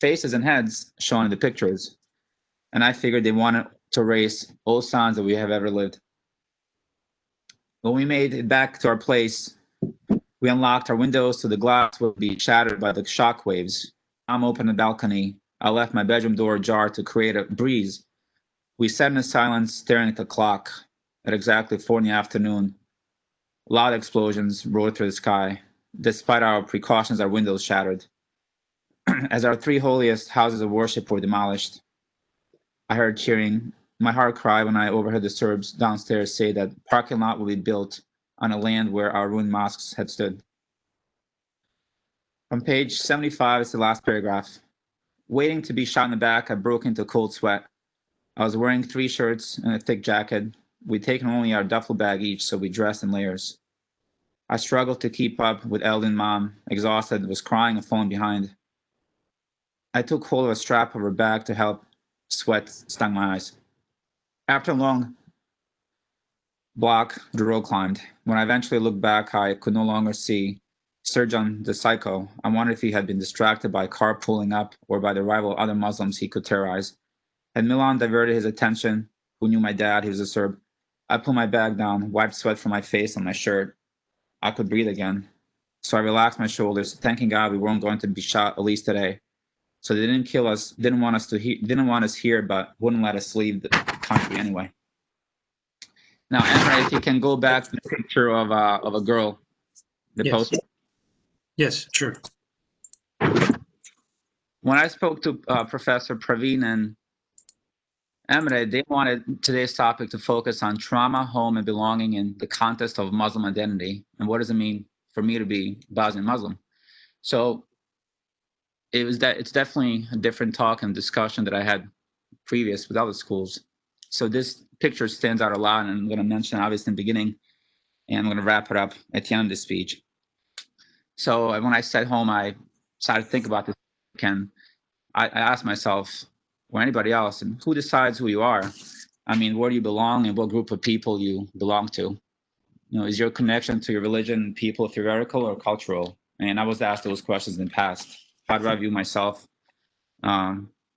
faces and heads shown in the pictures, and I figured they wanted to erase all signs that we have ever lived. When we made it back to our place, we unlocked our windows so the glass would be shattered by the shock waves. I'm open the balcony. I left my bedroom door ajar to create a breeze. We sat in silence, staring at the clock. At exactly 4 in the afternoon, loud explosions roared through the sky. Despite our precautions, our windows shattered. As our 3 holiest houses of worship were demolished, I heard cheering. My heart cried when I overheard the Serbs downstairs say that parking lot will be built on a land where our ruined mosques had stood. On page 75 is the last paragraph. Waiting to be shot in the back, I broke into a cold sweat. I was wearing 3 shirts and a thick jacket. We'd taken only our duffel bag each, so we dressed in layers. I struggled to keep up with Eldin Mom, exhausted, was crying and falling behind. I took hold of a strap of her bag to help. Sweat stung my eyes. After a long block, the road climbed. When I eventually looked back, I could no longer see Srdjan the psycho. I wondered if he had been distracted by a car pulling up or by the arrival of other Muslims he could terrorize. Had Milan diverted his attention, who knew my dad, he was a Serb? I pulled my bag down, wiped sweat from my face and my shirt. I could breathe again. So I relaxed my shoulders, thanking God we weren't going to be shot, at least today. So they didn't kill us, didn't want us here, but wouldn't let us leave the country anyway. Now, Emre, if you can go back to the picture of a girl, the poster. Yes, sure. When I spoke to Professor Praveen and Emre, they wanted today's topic to focus on trauma, home, and belonging in the context of Muslim identity, and what does it mean for me to be Bosnian Muslim. So it's definitely a different talk and discussion that I had previous with other schools. So this picture stands out a lot, and I'm going to mention obviously in the beginning, and I'm going to wrap it up at the end of the speech. So when I sat home, I started to think about this, and I asked myself, or anybody else, and who decides who you are? I mean, where do you belong and what group of people you belong to? You know, is your connection to your religion and people theoretical or cultural? And I was asked those questions in the past. How do I view myself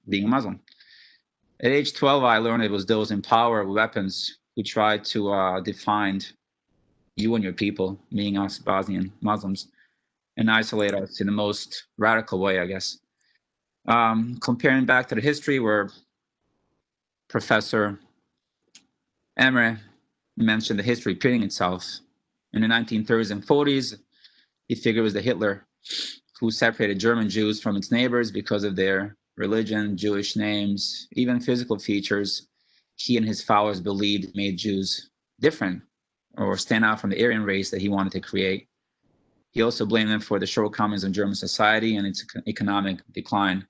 being a Muslim? At age 12, I learned it was those in power with weapons who tried to define you and your people, meaning us Bosnian Muslims, and isolate us in the most radical way, I guess. Comparing back to the history where Professor Emre mentioned the history repeating itself. In the 1930s and 40s, he figured it was the Hitler who separated German Jews from its neighbors because of their religion, Jewish names, even physical features. He and his followers believed made Jews different or stand out from the Aryan race that he wanted to create. He also blamed them for the shortcomings of German society and its economic decline.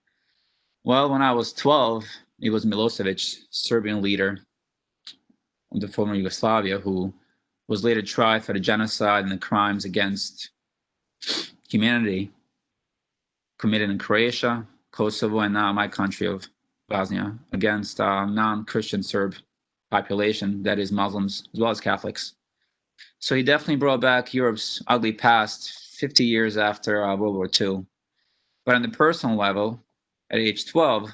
Well, when I was 12, it was Milosevic, Serbian leader of the former Yugoslavia, who was later tried for the genocide and the crimes against humanity committed in Croatia, Kosovo, and now my country of Bosnia against non-Christian Serb population, that is Muslims as well as Catholics. So he definitely brought back Europe's ugly past 50 years after World War II. But on the personal level, at age 12,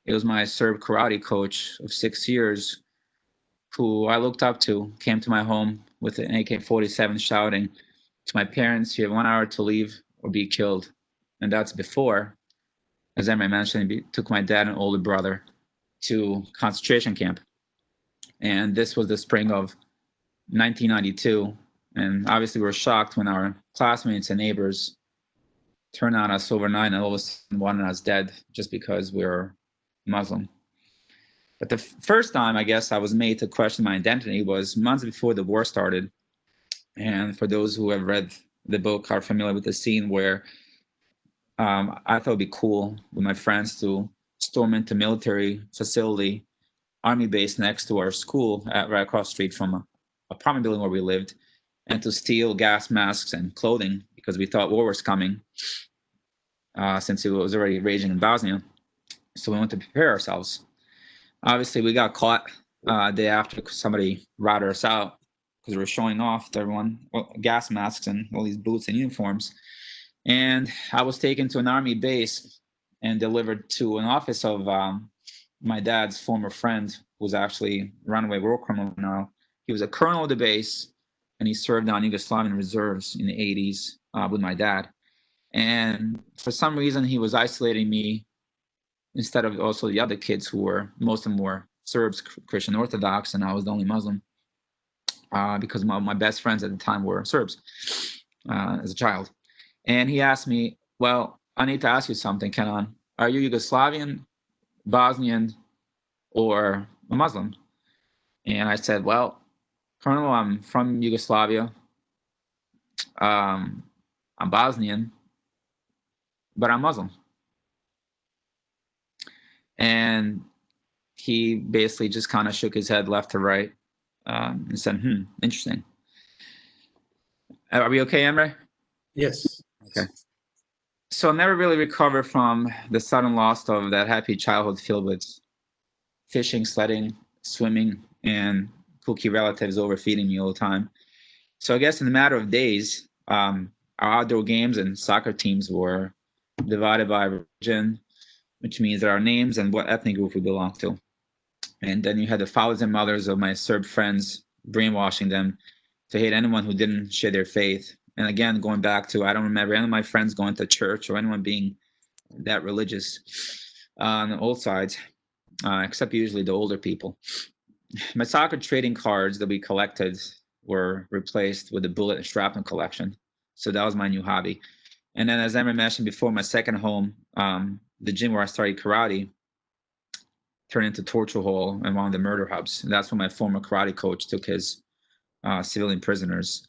it was my Serb karate coach of 6 years who I looked up to, came to my home with an AK-47 shouting to my parents, you have 1 hour to leave or be killed. And that's before, as Emre mentioned, he took my dad and older brother to concentration camp. And this was the spring of 1992. And obviously we were shocked when our classmates and neighbors turned on us overnight and all of a sudden wanted us dead just because we were Muslim. But the first time, I guess, I was made to question my identity was months before the war started. And for those who have read the book are familiar with the scene where I thought it'd be cool with my friends to storm into military facility, army base next to our school right across the street from a apartment building where we lived, and to steal gas masks and clothing because we thought war was coming since it was already raging in Bosnia. So we wanted to prepare ourselves. Obviously, we got caught a day after somebody ratted us out because we were showing off to everyone gas masks and all these boots and uniforms. And I was taken to an army base, and delivered to an office of my dad's former friend, who's actually a runaway war criminal now. He was a colonel of the base, and he served on Yugoslavian reserves in the 80s with my dad. And for some reason, he was isolating me instead of also the other kids who were, most of them were Serbs, Christian Orthodox, and I was the only Muslim because my best friends at the time were Serbs as a child. And he asked me, well, I need to ask you something, Kenan. Are you Yugoslavian, Bosnian, or a Muslim? And I said, well, Colonel, I'm from Yugoslavia. I'm Bosnian, but I'm Muslim. And he basically just kind of shook his head left to right and said, interesting. Are we okay, Emre? Yes. Okay. So I never really recovered from the sudden loss of that happy childhood filled with fishing, sledding, swimming, and kooky relatives overfeeding me all the time. So I guess in a matter of days, our outdoor games and soccer teams were divided by religion, which means our names and what ethnic group we belong to. And then you had the fathers and mothers of my Serb friends brainwashing them to hate anyone who didn't share their faith. And again, going back to, I don't remember any of my friends going to church or anyone being that religious on both sides, except usually the older people. My soccer trading cards that we collected were replaced with a bullet and shrapnel collection. So that was my new hobby. And then, as Emre mentioned before, my second home, the gym where I started karate, turned into torture hall and one of the murder hubs. And that's where my former karate coach took his civilian prisoners,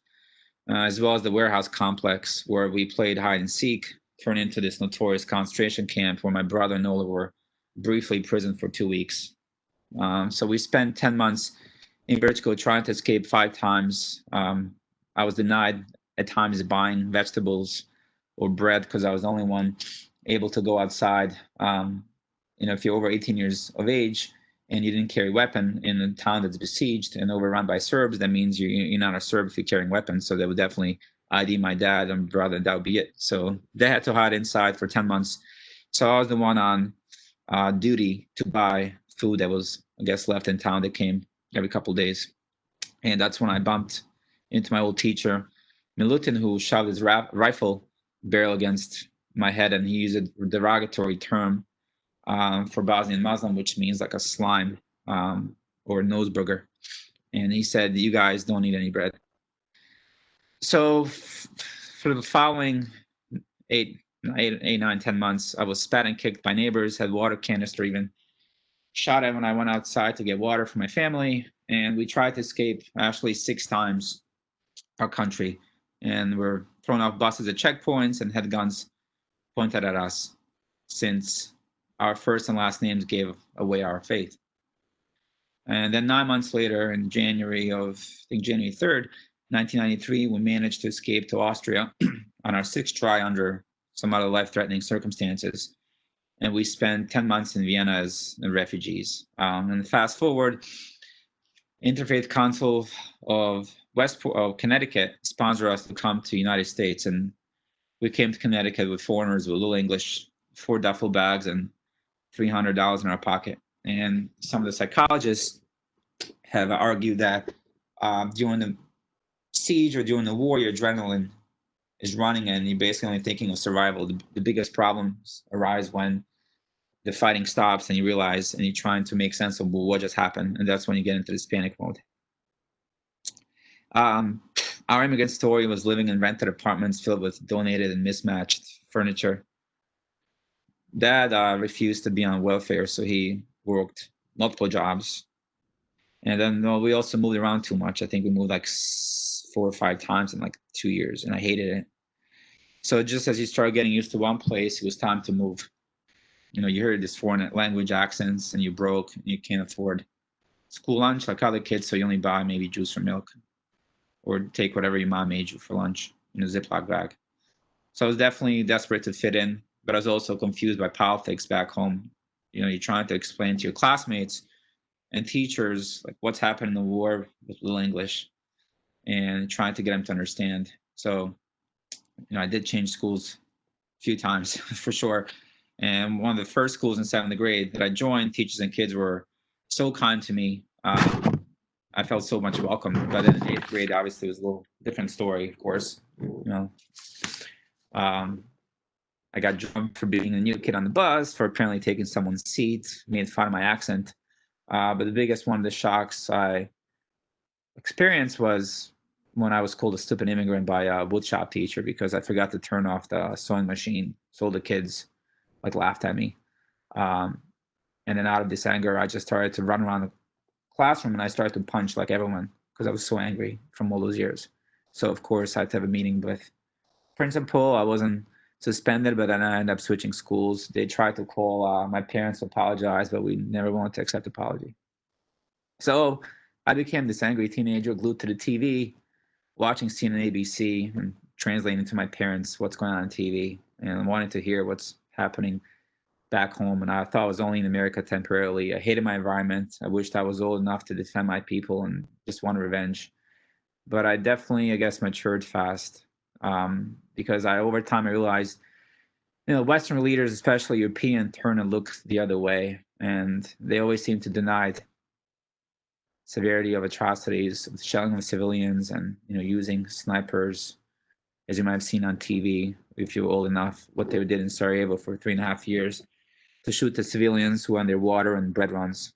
as well as the warehouse complex where we played hide and seek, turned into this notorious concentration camp where my brother and Ola were briefly imprisoned for 2 weeks. So we spent 10 months in Vertigo trying to escape 5 times. I was denied at times buying vegetables or bread because I was the only one able to go outside. If you're over 18 years of age and you didn't carry a weapon in a town that's besieged and overrun by Serbs, that means you're not a Serb if you're carrying weapons. So they would definitely ID my dad and brother, and that would be it. So they had to hide inside for 10 months. So I was the one on duty to buy food that was, I guess, left in town that came every couple of days. And that's when I bumped into my old teacher, Milutin, who shoved his rifle barrel against my head, and he used a derogatory term for Bosnian Muslim, which means like a slime or a nose booger. And he said, you guys don't need any bread. So for the following 8, 9, 10 months, I was spat and kicked by neighbors, had water canister even shot at when I went outside to get water for my family. And we tried to escape actually 6 times our country. And were thrown off buses at checkpoints and had guns pointed at us, since our first and last names gave away our faith. And then 9 months later, in January 3rd, 1993, we managed to escape to Austria on our 6th try under some other life-threatening circumstances. And we spent 10 months in Vienna as refugees. And fast forward, Interfaith Council of Connecticut sponsored us to come to the United States. And we came to Connecticut with foreigners with little English, 4 duffel bags, and $300 in our pocket. And some of the psychologists have argued that during the siege or during the war, your adrenaline is running and you're basically only thinking of survival. The biggest problems arise when the fighting stops and you realize and you're trying to make sense of what just happened. And that's when you get into this panic mode. Our immigrant story was living in rented apartments filled with donated and mismatched furniture. Dad refused to be on welfare, so he worked multiple jobs. And then we also moved around too much. I think we moved like 4 or 5 times in like 2 years, and I hated it. So just as you start getting used to one place, it was time to move. You heard this foreign language accents, and you're broke, and you can't afford school lunch like other kids, so you only buy maybe juice or milk, or take whatever your mom made you for lunch in a Ziploc bag. So I was definitely desperate to fit in, but I was also confused by politics back home. You're trying to explain to your classmates and teachers like what's happened in the war with little English, and trying to get them to understand. So, I did change schools a few times for sure. And one of the first schools in 7th grade that I joined, teachers and kids were so kind to me. I felt so much welcome. But then in 8th grade, obviously, it was a little different story, of course. I got jumped for being a new kid on the bus, for apparently taking someone's seat, made fun of my accent. But the biggest one of the shocks I experienced was when I was called a stupid immigrant by a woodshop teacher because I forgot to turn off the sewing machine. So the kids laughed at me. And then out of this anger, I just started to run around the classroom and I started to punch like everyone because I was so angry from all those years. So of course I had to have a meeting with principal. I wasn't suspended, but then I ended up switching schools. They tried to call my parents to apologize, but we never wanted to accept apology. So I became this angry teenager glued to the TV, watching CNN, ABC, and translating to my parents what's going on TV, and wanting to hear what's happening back home. And I thought I was only in America temporarily. I hated my environment. I wished I was old enough to defend my people and just wanted revenge. But I definitely, I guess, matured fast because over time I realized, Western leaders, especially European, turn and look the other way, and they always seem to deny severity of atrocities, shelling of civilians, and using snipers, as you might have seen on TV if you're old enough, what they did in Sarajevo for 3.5 years to shoot the civilians who were on their water and bread runs.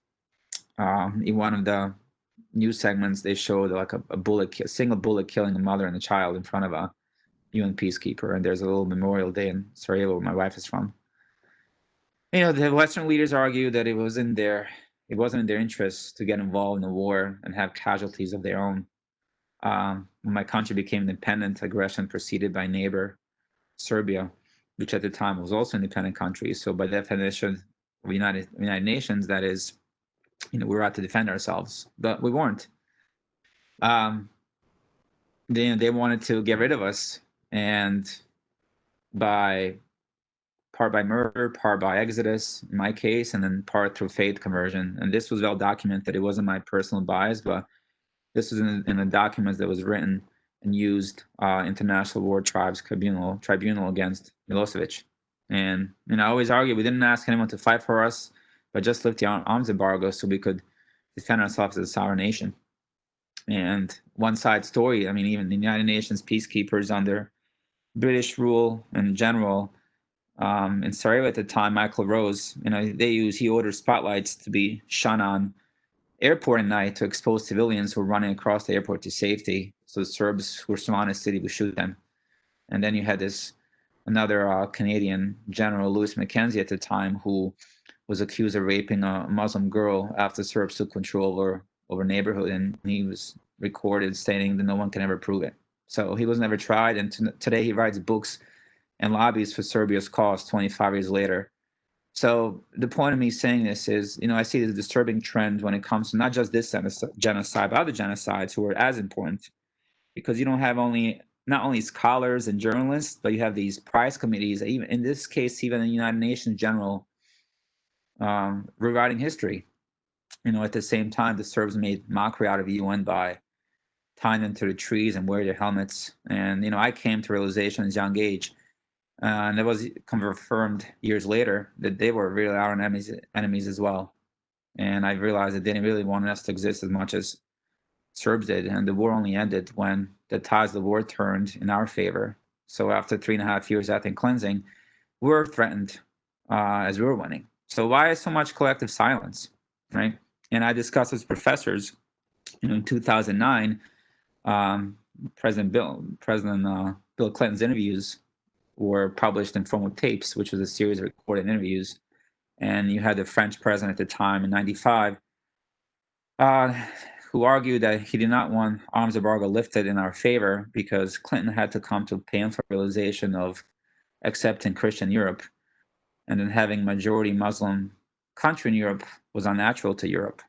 In one of the news segments, they showed a single bullet killing a mother and a child in front of a UN peacekeeper, and there's a little memorial day in Sarajevo where my wife is from. The Western leaders argue that it wasn't in their interest to get involved in the war and have casualties of their own. When my country became independent, aggression proceeded by neighbor Serbia, which at the time was also an independent country. So by definition, of United Nations, that is, we were out to defend ourselves, but we weren't. They wanted to get rid of us, and part by murder, part by exodus, in my case, and then part through faith conversion. And this was well documented. It wasn't my personal bias, but this was in the documents that was written and used International War Tribes Tribunal against Milosevic. And I always argue we didn't ask anyone to fight for us, but just lift the arms embargo so we could defend ourselves as a sovereign nation. And one side story, even the United Nations peacekeepers under British rule in general, in Sarajevo at the time, Michael Rose, he ordered spotlights to be shone on airport at night to expose civilians who were running across the airport to safety. So the Serbs who were surrounding the city would shoot them. And then you had another Canadian general, Mckenzie at the time, who was accused of raping a Muslim girl after Serbs took control over neighborhood, and he was recorded stating that no one can ever prove it. So he was never tried, and today he writes books and lobbies for Serbia's cause 25 years later. So the point of me saying this is, I see the disturbing trend when it comes to not just this genocide, but other genocides who are as important, because you don't have not only scholars and journalists, but you have these prize committees, even in this case, even the United Nations General, rewriting history. At the same time, the Serbs made mockery out of the UN by tying them to the trees and wear their helmets. And, I came to realization at a young age, and it was confirmed years later that they were really our enemies as well. And I realized that they didn't really want us to exist as much as Serbs did. And the war only ended when the tides of the war turned in our favor. So after 3.5 years ethnic cleansing, we were threatened as we were winning. So why is so much collective silence, right? And I discussed with professors, in 2009, President Bill Clinton's interviews were published in form of tapes, which was a series of recorded interviews. And you had the French president at the time in 95, who argued that he did not want arms embargo lifted in our favor because Clinton had to come to a painful realization of accepting Christian Europe, and then having majority Muslim country in Europe was unnatural to Europe.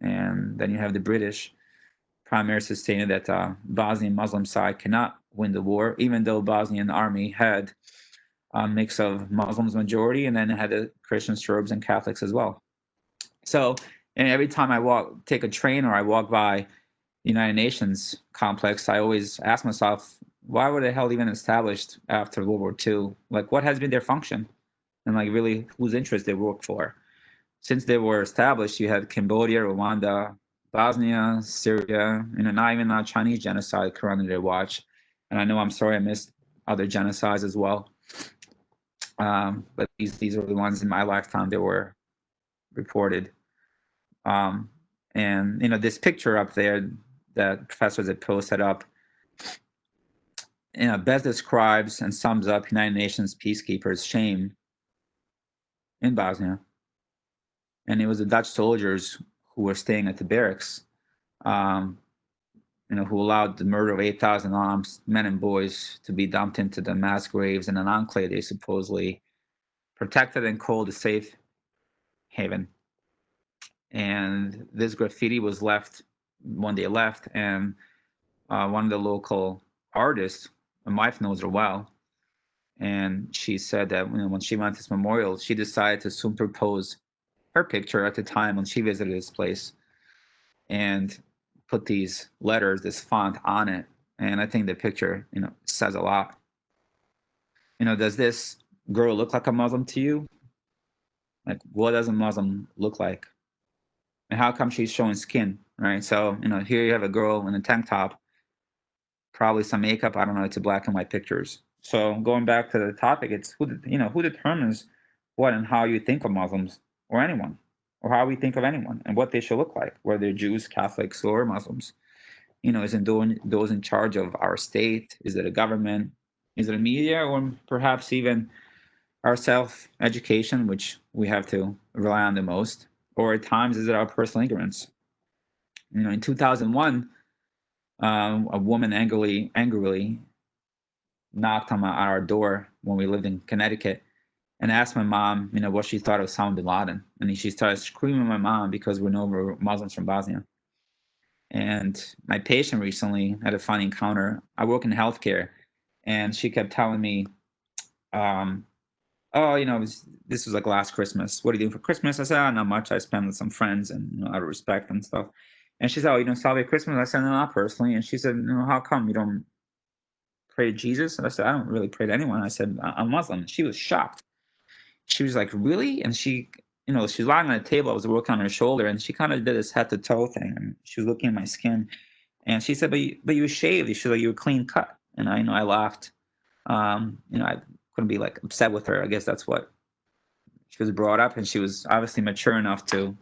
And then you have the British Prime Minister stating that Bosnian Muslim side cannot win the war, even though Bosnian army had a mix of Muslims majority, and then it had the Christian Serbs and Catholics as well. So, and every time I take a train or I walk by the United Nations complex, I always ask myself, why were the hell even established after World War II? What has been their function? and like really whose interests they work for. Since they were established, you had Cambodia, Rwanda, Bosnia, Syria, not even a Chinese genocide currently to watch. And I know, I'm sorry I missed other genocides as well. But these are the ones in my lifetime that were reported. And this picture up there that professors had posted up, best describes and sums up United Nations peacekeepers' shame in Bosnia. And it was the Dutch soldiers who were staying at the barracks, who allowed the murder of 8,000 armed men and boys to be dumped into the mass graves in an enclave they supposedly protected and called a safe haven. And this graffiti was left when they left, and one of the local artists, my wife knows her well, and she said that when she went to this memorial, she decided to superimpose her picture at the time when she visited this place and put these letters, this font on it. And I think the picture, says a lot. Does this girl look like a Muslim to you? Like, what does a Muslim look like? And how come she's showing skin, right? So, here you have a girl in a tank top, probably some makeup. I don't know. It's a black and white pictures. So going back to the topic, it's who determines what and how you think of Muslims or anyone, or how we think of anyone and what they should look like, whether they're Jews, Catholics, or Muslims. Isn't those in charge of our state? Is it a government? Is it a media, or perhaps even our self-education, which we have to rely on the most? Or at times, is it our personal ignorance? In 2001, a woman angrily knocked on our door when we lived in Connecticut and asked my mom, what she thought of Osama bin Laden. And she started screaming at my mom because we know we're Muslims from Bosnia. And my patient recently had a funny encounter. I work in healthcare, and she kept telling me, this was like last Christmas. What are you doing for Christmas? I said, not much. I spend with some friends and out of respect and stuff. And she said, you don't celebrate Christmas? I said, no, not personally. And she said, how come you don't pray to Jesus? And I said, I don't really pray to anyone. I said, I'm Muslim. And she was shocked. She was like, really? And she, she's lying on a table. I was working on her shoulder, and she kind of did this head to toe thing. And she was looking at my skin. And she said, but you were shaved. She was like, you were clean cut. And I laughed. I couldn't be like upset with her. I guess that's what she was brought up, and she was obviously mature enough to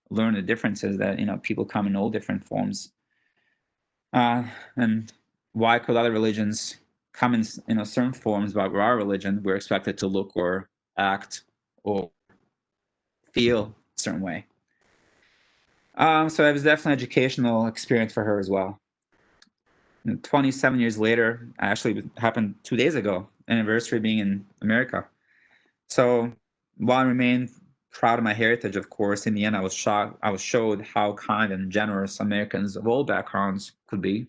learn the differences that, people come in all different forms. And why could other religions come in, certain forms, but with our religion, we're expected to look or act or feel a certain way. So it was definitely an educational experience for her as well. 27 years later, actually it happened 2 days ago, anniversary being in America. So while I remain proud of my heritage, of course, in the end, I was showed how kind and generous Americans of all backgrounds could be.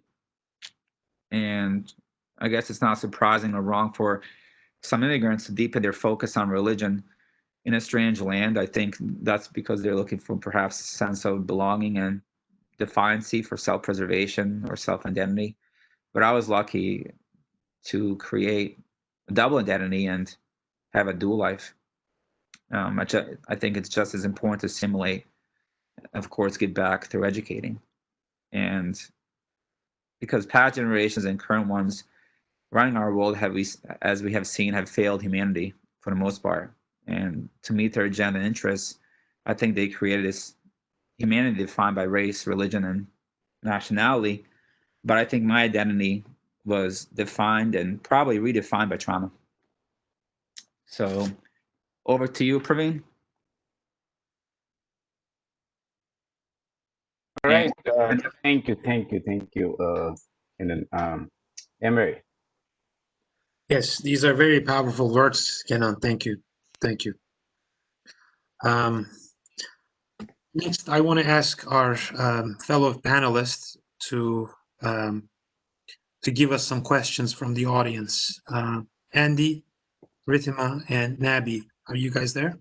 And I guess it's not surprising or wrong for some immigrants to deepen their focus on religion in a strange land. I think that's because they're looking for perhaps a sense of belonging and defiancy for self-preservation or self-identity. But I was lucky to create a double identity and have a dual life. I think it's just as important to assimilate, of course, get back through educating. And because past generations and current ones running our world as we have seen, have failed humanity for the most part. And to meet their agenda and interests, I think they created this humanity defined by race, religion, and nationality. But I think my identity was defined and probably redefined by trauma. So over to you, Praveen. All right. Thank you. And then Emre. Yes, these are very powerful words, Kenan. Thank you. Next, I want to ask our fellow panelists to give us some questions from the audience. Andy, Ritima, and Nabi, are you guys there?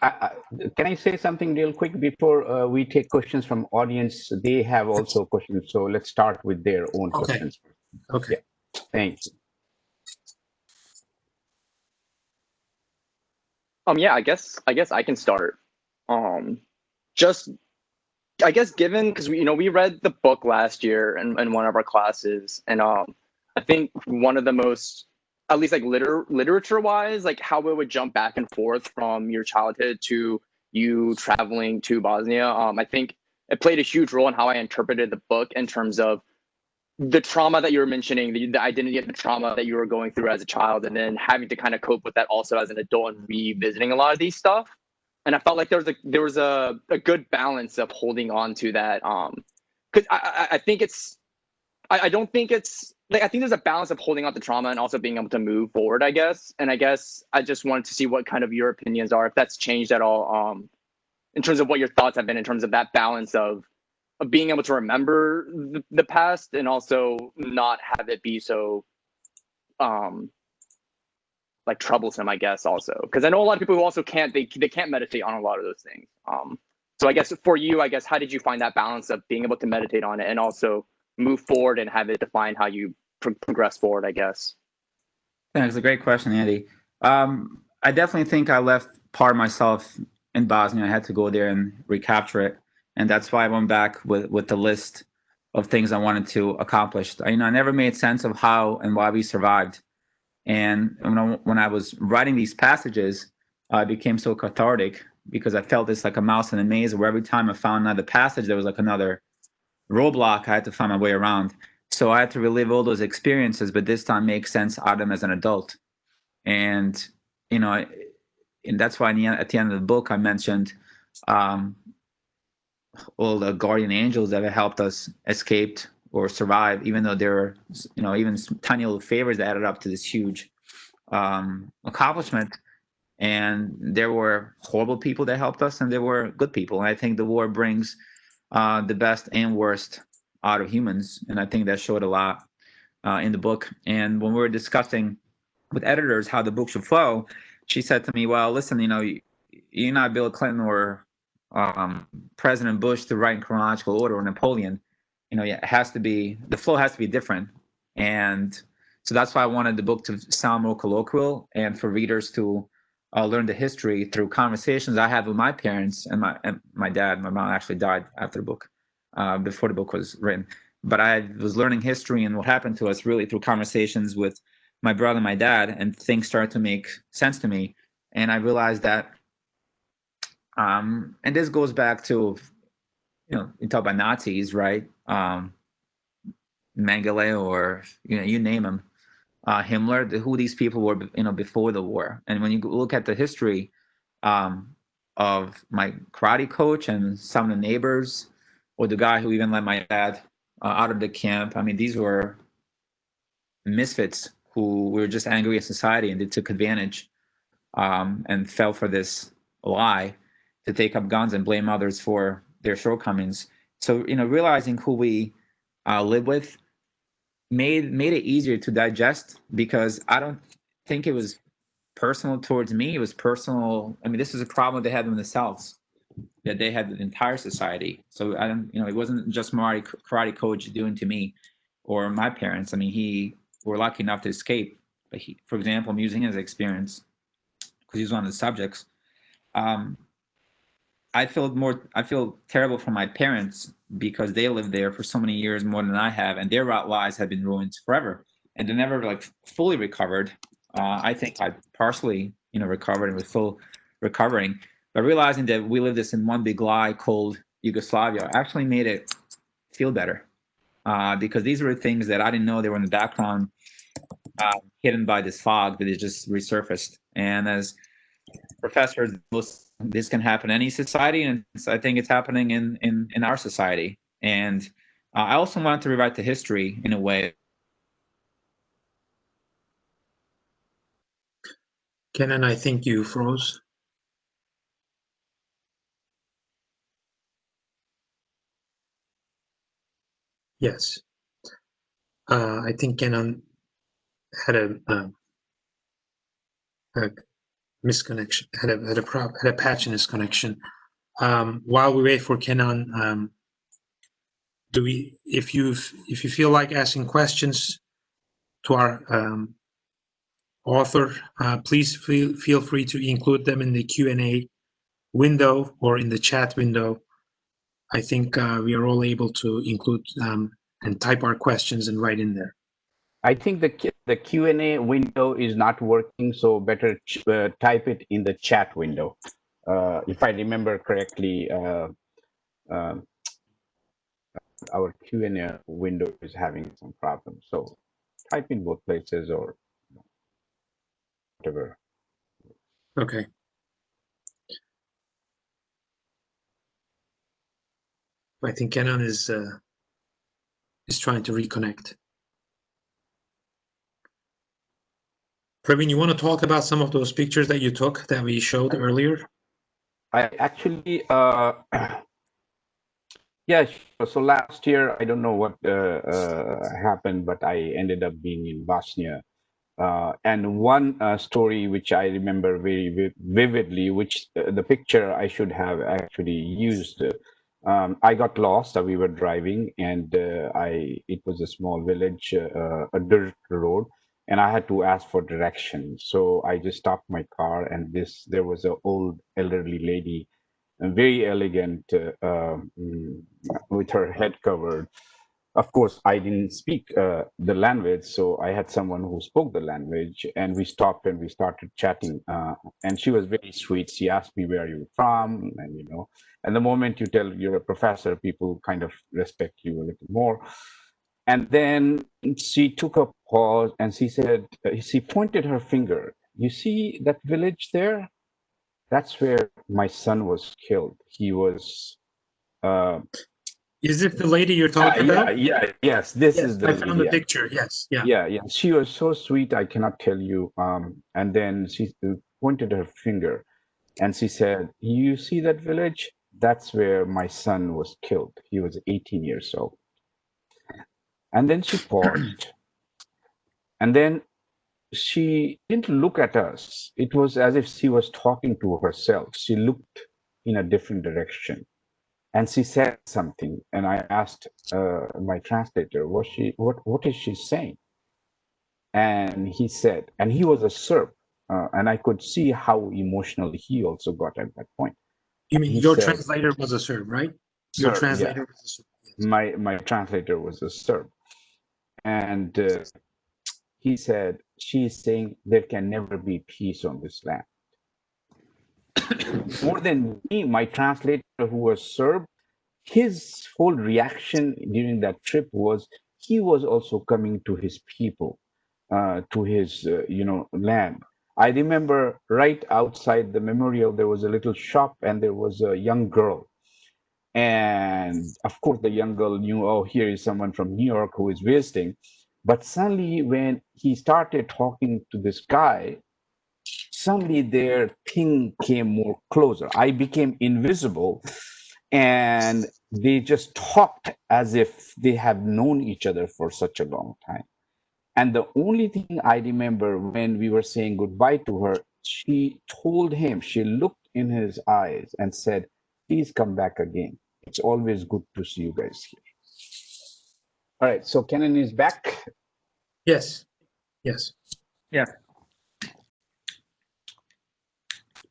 Can I say something real quick before we take questions from audience? They have also questions, so let's start with their own questions. Okay. Yeah. Thanks. Yeah, I guess I can start. Just I guess given because we read the book last year in one of our classes, and I think one of the most, at least like literature wise, like how it would jump back and forth from your childhood to you traveling to Bosnia. I think it played a huge role in how I interpreted the book in terms of the trauma that you were mentioning, the identity of the trauma that you were going through as a child, and then having to kind of cope with that also as an adult and revisiting a lot of these stuff. And I felt like there was a good balance of holding on to that. Because I think I don't think it's like, I think there's a balance of holding on to trauma and also being able to move forward, I guess. And I guess I just wanted to see what kind of your opinions are, if that's changed at all, in terms of what your thoughts have been in terms of that balance of being able to remember the past and also not have it be so like troublesome, I guess, also because I know a lot of people who also can't meditate on a lot of those things. So I guess for you, I guess, how did you find that balance of being able to meditate on it and also move forward and have it define how you progress forward, I guess? That's a great question, Andy. I definitely think I left part of myself in Bosnia. I had to go there and recapture it, and that's why I went back with the list of things I wanted to accomplish. I never made sense of how and why we survived. And when I was writing these passages, I became so cathartic because I felt this like a mouse in a maze where every time I found another passage, there was like another roadblock I had to find my way around. So I had to relive all those experiences, but this time make sense out of them as an adult. And, and that's why at the end of the book, I mentioned all the guardian angels that have helped us escape or survive, even though there were, even tiny little favors that added up to this huge accomplishment. And there were horrible people that helped us, and there were good people. And I think the war brings the best and worst out of humans, and I think that showed a lot in the book. And when we were discussing with editors how the book should flow, she said to me, "Well, listen, you're not Bill Clinton or President Bush to write in chronological order, or Napoleon. It has to be, the flow has to be different." And so that's why I wanted the book to sound more colloquial and for readers to learn the history through conversations I had with my parents and my dad. My mom actually died after the book, before the book was written. But I was learning history and what happened to us really through conversations with my brother and my dad, and things started to make sense to me. And I realized that, and this goes back to, you talk about Nazis, right? Mengele, or you name them, Himmler, who these people were, before the war. And when you look at the history of my karate coach and some of the neighbors, or the guy who even let my dad out of the camp, I mean, these were misfits who were just angry at society, and they took advantage and fell for this lie to take up guns and blame others for their shortcomings. So, realizing who we live with made it easier to digest, because I don't think it was personal towards me. It was personal. I mean, this is a problem they had in themselves, that they had the entire society. So I don't, it wasn't just my karate coach doing to me or my parents. I mean, we're lucky enough to escape. But for example, I'm using his experience because he's one of the subjects. I feel terrible for my parents because they lived there for so many years more than I have, and their lives have been ruined forever, and they never like fully recovered. I think I partially, recovered and was full recovering, but realizing that we live this in one big lie called Yugoslavia actually made it feel better, because these were things that I didn't know they were in the background, hidden by this fog that is just resurfaced. And as professors, this can happen in any society, and I think it's happening in our society. And I also wanted to rewrite the history in a way. Kenan, I think you froze. Yes. I think Kenan had a misconnection, had a patch in his connection. While we wait for Kenan, if you feel like asking questions to our author, please feel free to include them in the Q&A window or in the chat window. I think we are all able to include and type our questions and write in there. I think the Q&A window is not working, so better type it in the chat window. If I remember correctly, our Q&A window is having some problems. So type in both places or whatever. Okay. I think Kenan is trying to reconnect. Praveen, you want to talk about some of those pictures that you took that we showed earlier? I actually, yeah, sure. So last year, I don't know what happened, but I ended up being in Bosnia. And one story which I remember very vividly, which the picture I should have actually used. I got lost. We were driving, and it was a small village, a dirt road, and I had to ask for directions. So I just stopped my car, and there was an old elderly lady, very elegant, with her head covered. Of course, I didn't speak the language, so I had someone who spoke the language, and we stopped and we started chatting. And she was very sweet. She asked me where you're from, and the moment you tell you're a professor, people kind of respect you a little more. And then she took a pause and she said, she pointed her finger. You see that village there? That's where my son was killed. He was. Is this the lady you're talking about? Yes. This is the I lady. found the picture. Yes, yeah. Yeah. She was so sweet. I cannot tell you. And then she pointed her finger, and she said, "You see that village? That's where my son was killed. He was 18 years old." And then she paused, and then she didn't look at us. It was as if she was talking to herself. She looked in a different direction. And she said something, and I asked my translator, what is she saying? And he said, and he was a Serb, and I could see how emotional he also got at that point. You mean He your said, translator was a Serb, right? Your Serb, translator was a Serb. Yes. My translator was a Serb, and he said, she is saying there can never be peace on this land. More than me, my translator, who was Serb, his whole reaction during that trip was he was also coming to his people, to his land. I remember right outside the memorial there was a little shop and there was a young girl, and of course the young girl knew, oh, here is someone from New York who is visiting. But suddenly when he started talking to this guy, suddenly their thing came more closer. I became invisible, and they just talked as if they have known each other for such a long time. And the only thing I remember when we were saying goodbye to her, she told him, she looked in his eyes and said, please come back again. It's always good to see you guys here. All right, so Kenan is back. Yes. Yeah.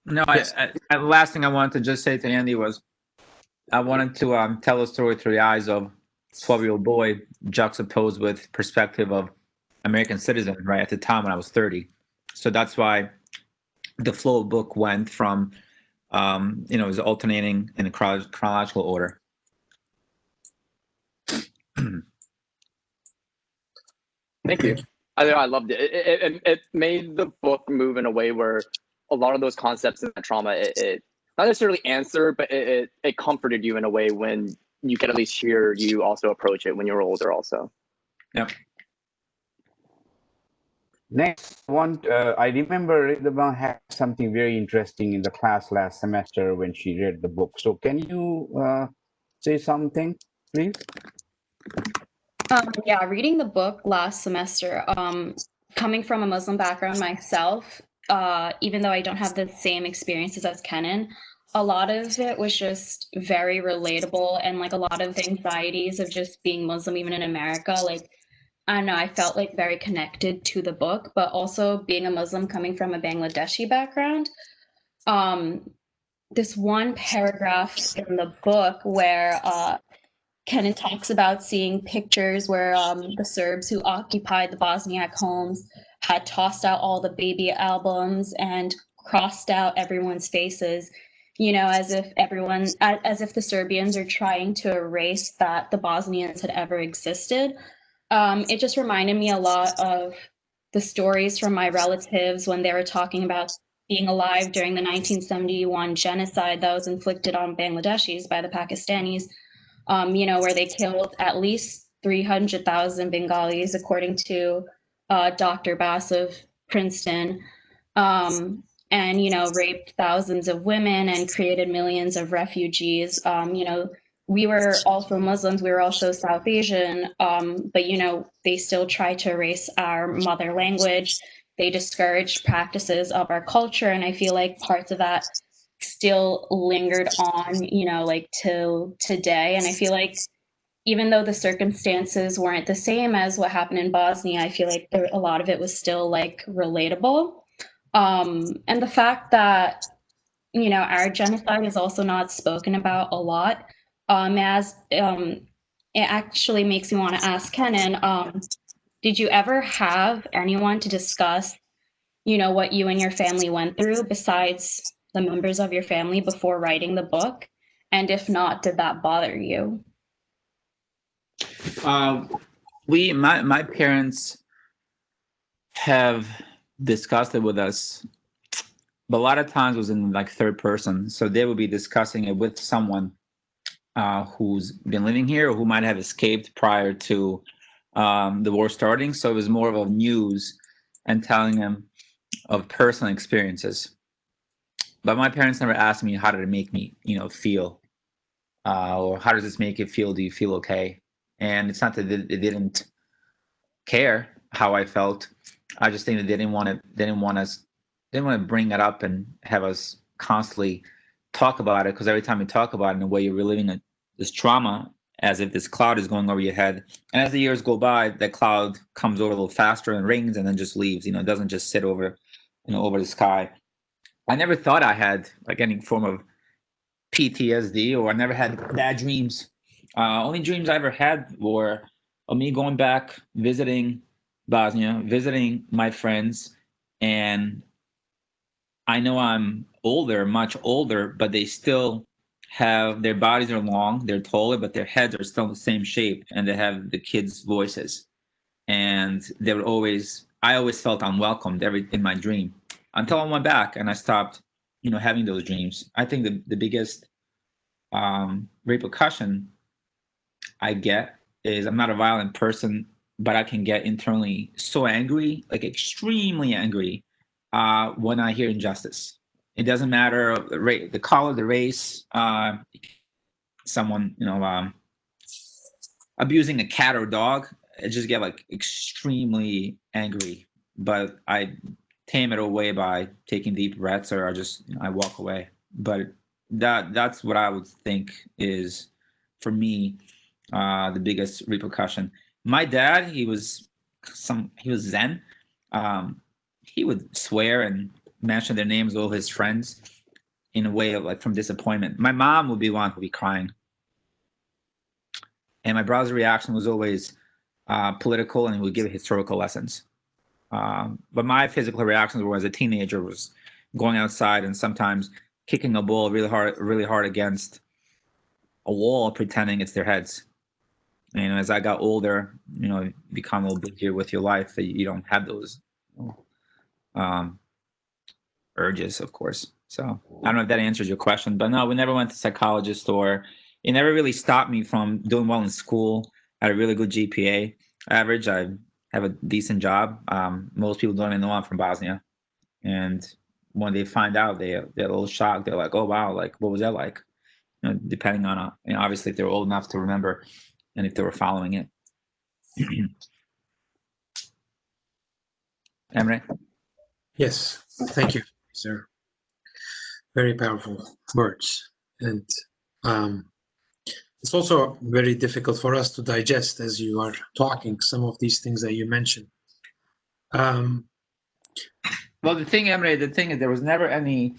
No, Yes. the last thing I wanted to just say to Andy was I wanted to tell a story through the eyes of a 12-year-old boy juxtaposed with perspective of American citizen, right, at the time when I was 30. So that's why the flow of book went from, it was alternating in a chronological order. Thank you. I loved it. It made the book move in a way where a lot of those concepts in trauma, it not necessarily answered, but it comforted you in a way when you could at least hear you also approach it when you were older also. Yep. Next one, I remember Ridwan had something very interesting in the class last semester when she read the book. So can you say something, please? Yeah, reading the book last semester, coming from a Muslim background myself, even though I don't have the same experiences as Kenan, a lot of it was just very relatable, and like a lot of the anxieties of just being Muslim, even in America, like I don't know, I felt like very connected to the book, but also being a Muslim coming from a Bangladeshi background. This one paragraph in the book where Kenan talks about seeing pictures where the Serbs who occupied the Bosniak homes had tossed out all the baby albums and crossed out everyone's faces, you know, as if the Serbians are trying to erase that the Bosnians had ever existed. It just reminded me a lot of the stories from my relatives when they were talking about being alive during the 1971 genocide that was inflicted on Bangladeshis by the Pakistanis, you know, where they killed at least 300,000 Bengalis, according to Dr. Bass of Princeton, and, you know, raped thousands of women and created millions of refugees. You know, we were also Muslims, we were also South Asian, but, you know, they still try to erase our mother language. They discouraged practices of our culture. And I feel like parts of that still lingered on, you know, like till today. And I feel like even though the circumstances weren't the same as what happened in Bosnia, I feel like a lot of it was still like relatable. And the fact that, you know, our genocide is also not spoken about a lot, it actually makes me want to ask Kenan, did you ever have anyone to discuss, you know, what you and your family went through besides the members of your family before writing the book? And if not, did that bother you? My parents have discussed it with us, but a lot of times it was in like third person. So they would be discussing it with someone who's been living here or who might have escaped prior to the war starting. So it was more of a news and telling them of personal experiences. But my parents never asked me how did it make me, you know, feel, or how does this make you feel? Do you feel okay? And it's not that they didn't care how I felt. I just think that they didn't want to bring it up and have us constantly talk about it, because every time you talk about it in a way, you're reliving this trauma as if this cloud is going over your head. And as the years go by, that cloud comes over a little faster and rings and then just leaves. You know, it doesn't just sit over, you know, over the sky. I never thought I had like any form of PTSD, or I never had bad dreams. Only dreams I ever had were of me going back, visiting Bosnia, visiting my friends, and I know I'm older, much older, but they still have, their bodies are long, they're taller, but their heads are still the same shape, and they have the kids' voices. And they would I always felt unwelcomed in my dream until I went back and I stopped, you know, having those dreams. I think the biggest repercussion I get is I'm not a violent person, but I can get internally so angry, like extremely angry, when I hear injustice. It doesn't matter the color, the race, someone, you know, abusing a cat or dog. I just get like extremely angry, but I tame it away by taking deep breaths, or I walk away. But that's what I would think is, for me, the biggest repercussion. My dad, he was Zen. He would swear and mention their names of all his friends in a way of like from disappointment. My mom would be one who would be crying, and my brother's reaction was always political, and he would give historical lessons. But my physical reactions were, as a teenager, was going outside and sometimes kicking a ball really hard against a wall, pretending it's their heads. And as I got older, you know, you become a little busier with your life, that you don't have those urges, of course. So I don't know if that answers your question, but no, we never went to psychologist, or it never really stopped me from doing well in school. I had a really good GPA average. I have a decent job. Most people don't even know I'm from Bosnia, and when they find out, they're a little shocked. They're like, "Oh wow, like what was that like?" You know, depending on you know, obviously if they're old enough to remember, and if they were following it. Emre? Yes, thank you, sir. Very powerful words. And It's also very difficult for us to digest as you are talking some of these things that you mentioned. Well, the thing, Emre, the thing is, there was never any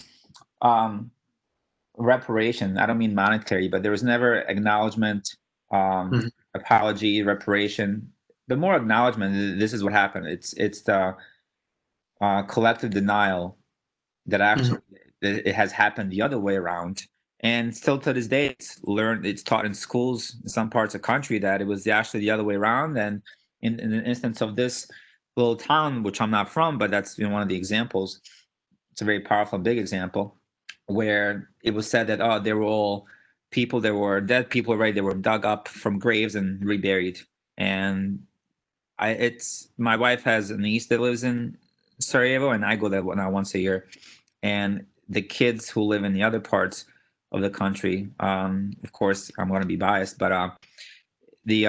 reparation. I don't mean monetary, but there was never acknowledgement, apology, reparation. But more acknowledgement. This is what happened. It's the collective denial that actually it has happened the other way around. And still to this day, it's taught in schools in some parts of the country that it was actually the other way around. And in the instance of this little town, which I'm not from, but that's one of the examples. It's a very powerful, big example where it was said that, oh, they were all people, there were dead people already, they were dug up from graves and reburied. And my wife has a niece that lives in Sarajevo, and I go there now once a year. And the kids who live in the other parts of the country, of course, I'm going to be biased, but the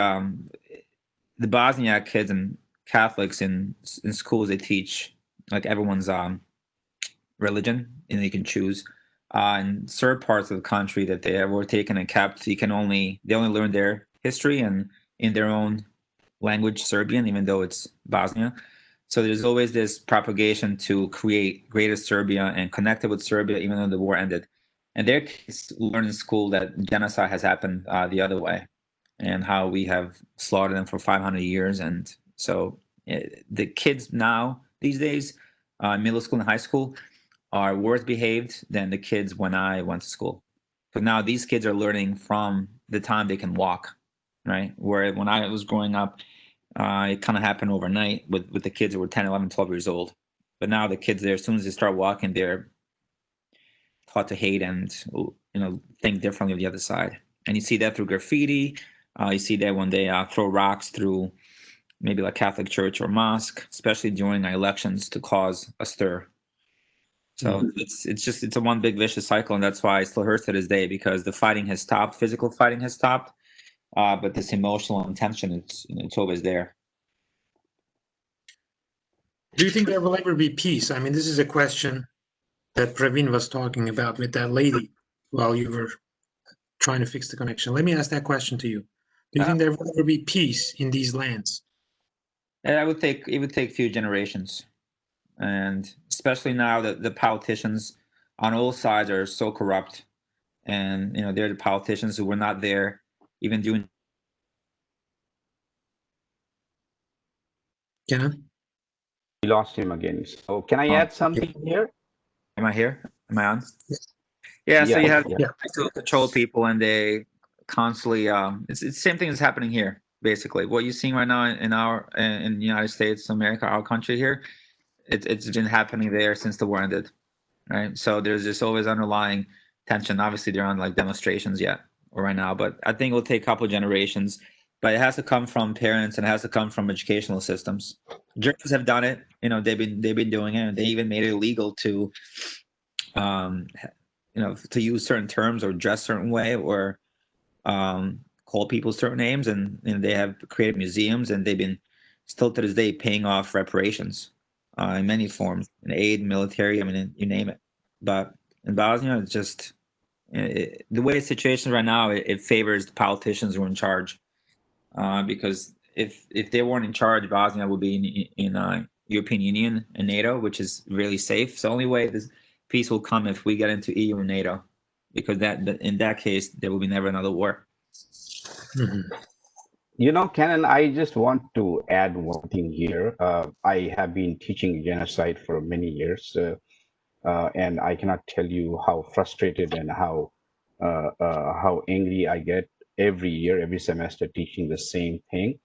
Bosniak kids and Catholics in schools, they teach like everyone's religion, and you can choose. In certain parts of the country that they were taken and kept, they only learn their history and in their own language, Serbian, even though it's Bosnia. So there's always this propagation to create greater Serbia and connect it with Serbia, even though the war ended. And their kids learn in school that genocide has happened the other way, and how we have slaughtered them for 500 years. And so the kids now, these days, middle school and high school, are worse behaved than the kids when I went to school. But now these kids are learning from the time they can walk, right? Where when I was growing up, it kind of happened overnight with the kids who were 10, 11, 12 years old. But now the kids there, as soon as they start walking, they're taught to hate and think differently of the other side. And you see that through graffiti. You see that when they throw rocks through maybe like Catholic church or mosque, especially during elections to cause a stir. So it's a one big vicious cycle, and that's why it still hurts to this day, because the fighting has stopped, physical fighting has stopped, but this emotional intention, it's always there. Do you think there will ever be peace? I mean, this is a question that Praveen was talking about with that lady while you were trying to fix the connection. Let me ask that question to you. Do you think there will ever be peace in these lands? It would take a few generations, and especially now that the politicians on all sides are so corrupt, and they're the politicians who were not there even doing. Kenan? We lost him again. So can I add something here? Am I here? Am I on? Yeah. So you have to control people, and they constantly. It's the same thing that's happening here. Basically, what you're seeing right now in the United States, America, our country here, it's been happening there since the war ended, right? So there's just always underlying tension. Obviously, they're on like demonstrations yet or right now, but I think it'll take a couple of generations. But it has to come from parents, and it has to come from educational systems. Germans have done it. They've been doing it, and they even made it illegal to, to use certain terms or dress a certain way or call people certain names, and they have created museums, and they've been still to this day paying off reparations in many forms, in aid, military, I mean, you name it. But in Bosnia, it's just the way the situation is right now, it favors the politicians who are in charge, because if they weren't in charge, Bosnia would be in European Union and NATO, which is really safe. It's the only way this peace will come if we get into EU and NATO, because in that case there will be never another war. Kenan, I just want to add one thing here. I have been teaching genocide for many years, and I cannot tell you how frustrated and how angry I get every year, every semester, teaching the same thing.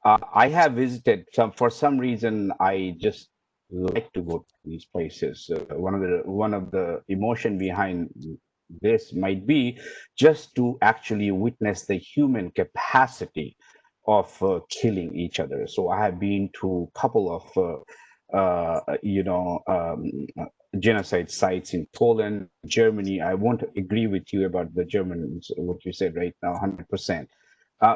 I have visited for some reason. I just like to go to these places. One of the emotion behind this might be just to actually witness the human capacity of killing each other. So I have been to a couple of genocide sites in Poland, Germany. I won't agree with you about the Germans, what you said right now, 100%.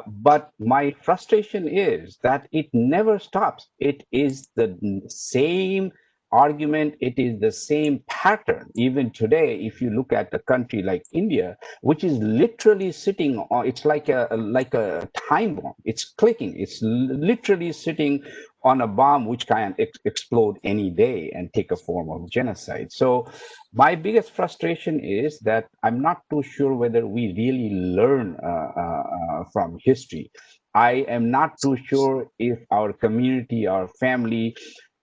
But my frustration is that it never stops. It is the same argument, it is the same pattern. Even today, if you look at a country like India, which is literally sitting on, it's like a time bomb. It's clicking. It's literally sitting on a bomb which can explode any day and take a form of genocide. So my biggest frustration is that I'm not too sure whether we really learn from history. I am not too sure if our community, our family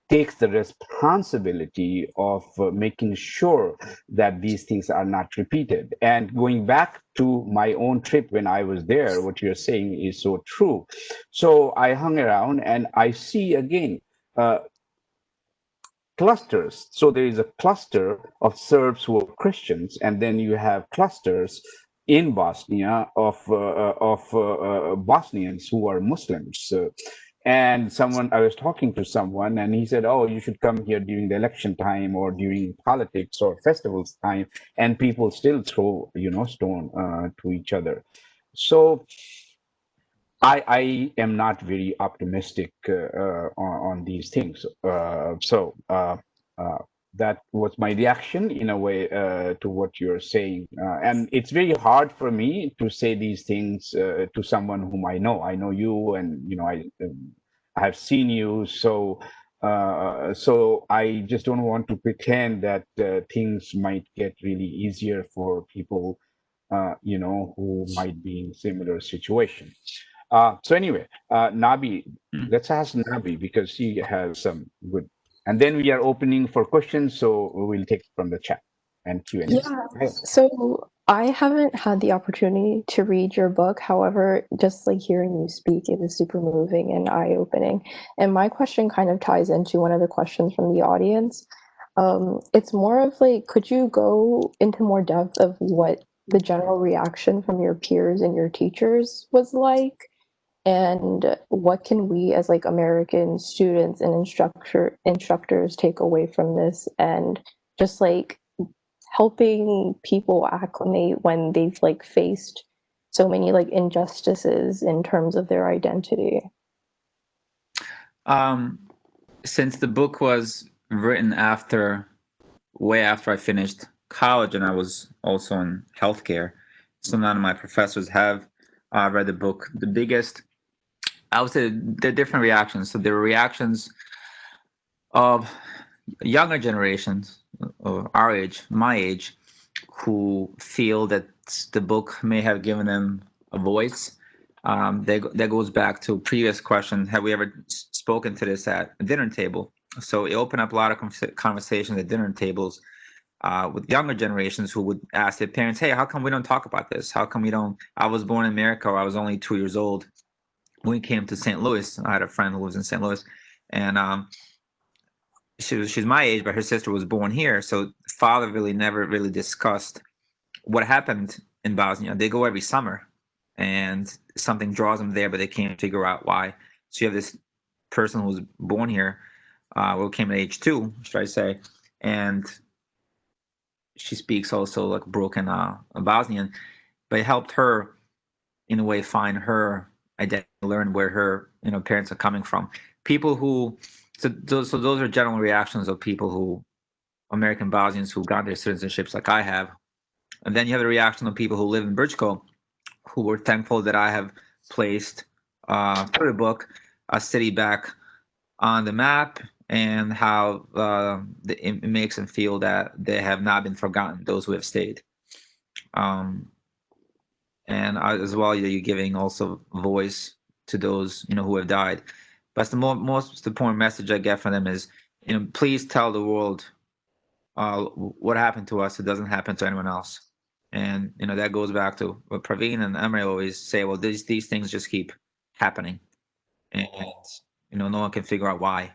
takes the responsibility of making sure that these things are not repeated. And going back to my own trip when I was there, what you're saying is so true. So I hung around and I see again uh, clusters. So there is a cluster of Serbs who are Christians, and then you have clusters in Bosnia of Bosnians who are Muslims. And I was talking to someone, and he said, "Oh, you should come here during the election time or during politics or festivals time," and people still throw, stone to each other. So I am not very optimistic on these things. Uh, that was my reaction in a way to what you're saying. And it's very hard for me to say these things to someone whom I know. I know you, and I have seen you. So I just don't want to pretend that things might get really easier for people, who might be in similar situation. So anyway, Nabi, let's ask Nabi because she has some good. And then we are opening for questions, so we'll take from the chat and Q&A. Yeah. Yeah. So I haven't had the opportunity to read your book. However, just like hearing you speak, it was super moving and eye-opening. And my question kind of ties into one of the questions from the audience. It's more of like, could you go into more depth of what the general reaction from your peers and your teachers was like? And what can we as like American students and instructors take away from this, and just like helping people acclimate when they've like faced so many like injustices in terms of their identity? Since the book was written way after I finished college, and I was also in healthcare, so none of my professors have read the book. The biggest, I would say, there are different reactions. So there were reactions of younger generations, or our age, my age, who feel that the book may have given them a voice. That goes back to previous question: have we ever spoken to this at a dinner table? So it opened up a lot of conversations at dinner tables with younger generations who would ask their parents, "Hey, how come we don't talk about this? How come we don't?" I was born in America. I was only 2 years old when we came to St. Louis. I had a friend who lives in St. Louis, and she's my age, but her sister was born here. So father really never really discussed what happened in Bosnia. They go every summer, and something draws them there, but they can't figure out why. So you have this person who was born here, well, came at age 2, should I say, and she speaks also like broken Bosnian, but it helped her in a way find her identity, learn where her parents are coming from. People who so those are general reactions of people who American Bosnians who got their citizenships like I have. And then you have the reaction of people who live in Brčko who were thankful that I have placed through the book a city back on the map, and how it makes them feel that they have not been forgotten, those who have stayed. And as well, you're giving also voice to those who have died. But the most important message I get from them is, please tell the world what happened to us. It doesn't happen to anyone else. And that goes back to what Praveen and Emre always say. Well, these things just keep happening, and no one can figure out why,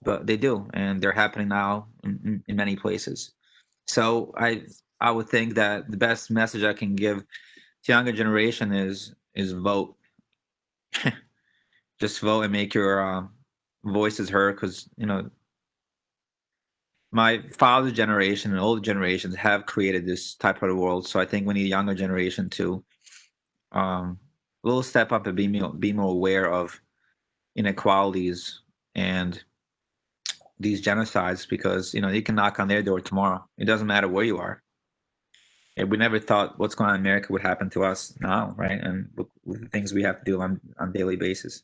but they do, and they're happening now in many places. So I would think that the best message I can give to younger generation is vote. Just vote and make your voices heard, because my father's generation and older generations have created this type of the world. So I think we need a younger generation to will step up and be more aware of inequalities and these genocides because, you know, you can knock on their door tomorrow. It doesn't matter where you are. And we never thought what's going on in America would happen to us now, right? And with the things we have to do on a daily basis.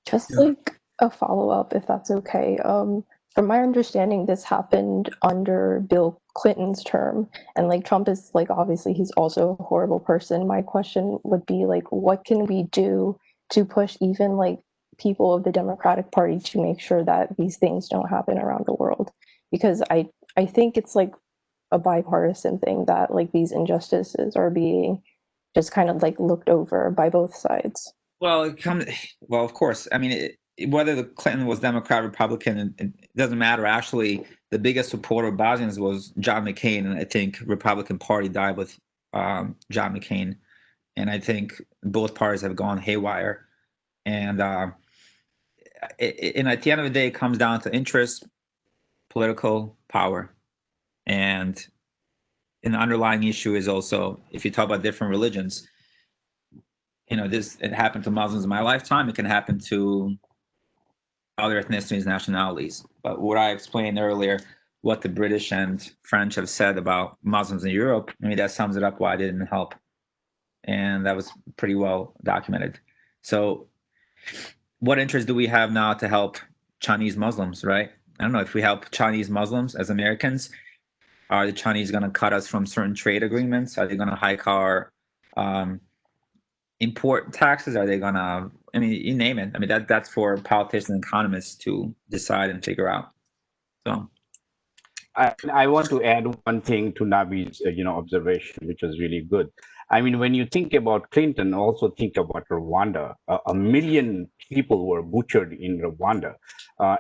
Just Yeah. like a follow-up, if that's okay. From my understanding, this happened under Bill Clinton's term, and like Trump is like obviously he's also a horrible person. My question would be like, what can we do to push even like people of the Democratic Party to make sure that these things don't happen around the world? Because I think it's like a bipartisan thing that like these injustices are being just kind of like looked over by both sides. Well, of course. I mean, whether the Clinton was Democrat, Republican, it doesn't matter. Actually, the biggest supporter of Bosnians was John McCain, and I think Republican Party died with John McCain, and I think both parties have gone haywire. And at the end of the day, it comes down to interest, political power, and an underlying issue is also, if you talk about different religions, you know, it happened to Muslims in my lifetime. It can happen to other ethnicities, nationalities. But what I explained earlier, what the British and French have said about Muslims in Europe, I mean, that sums it up why it didn't help. And that was pretty well documented. So what interest do we have now to help Chinese Muslims, right? I don't know, if we help Chinese Muslims as Americans, are the Chinese going to cut us from certain trade agreements? Are they going to hike our import taxes? Are they going to, I mean, you name it. I mean, that's for politicians and economists to decide and figure out. So I want to add one thing to Nabi's observation, which was really good. I mean, when you think about Clinton, also think about Rwanda. A million people were butchered in Rwanda,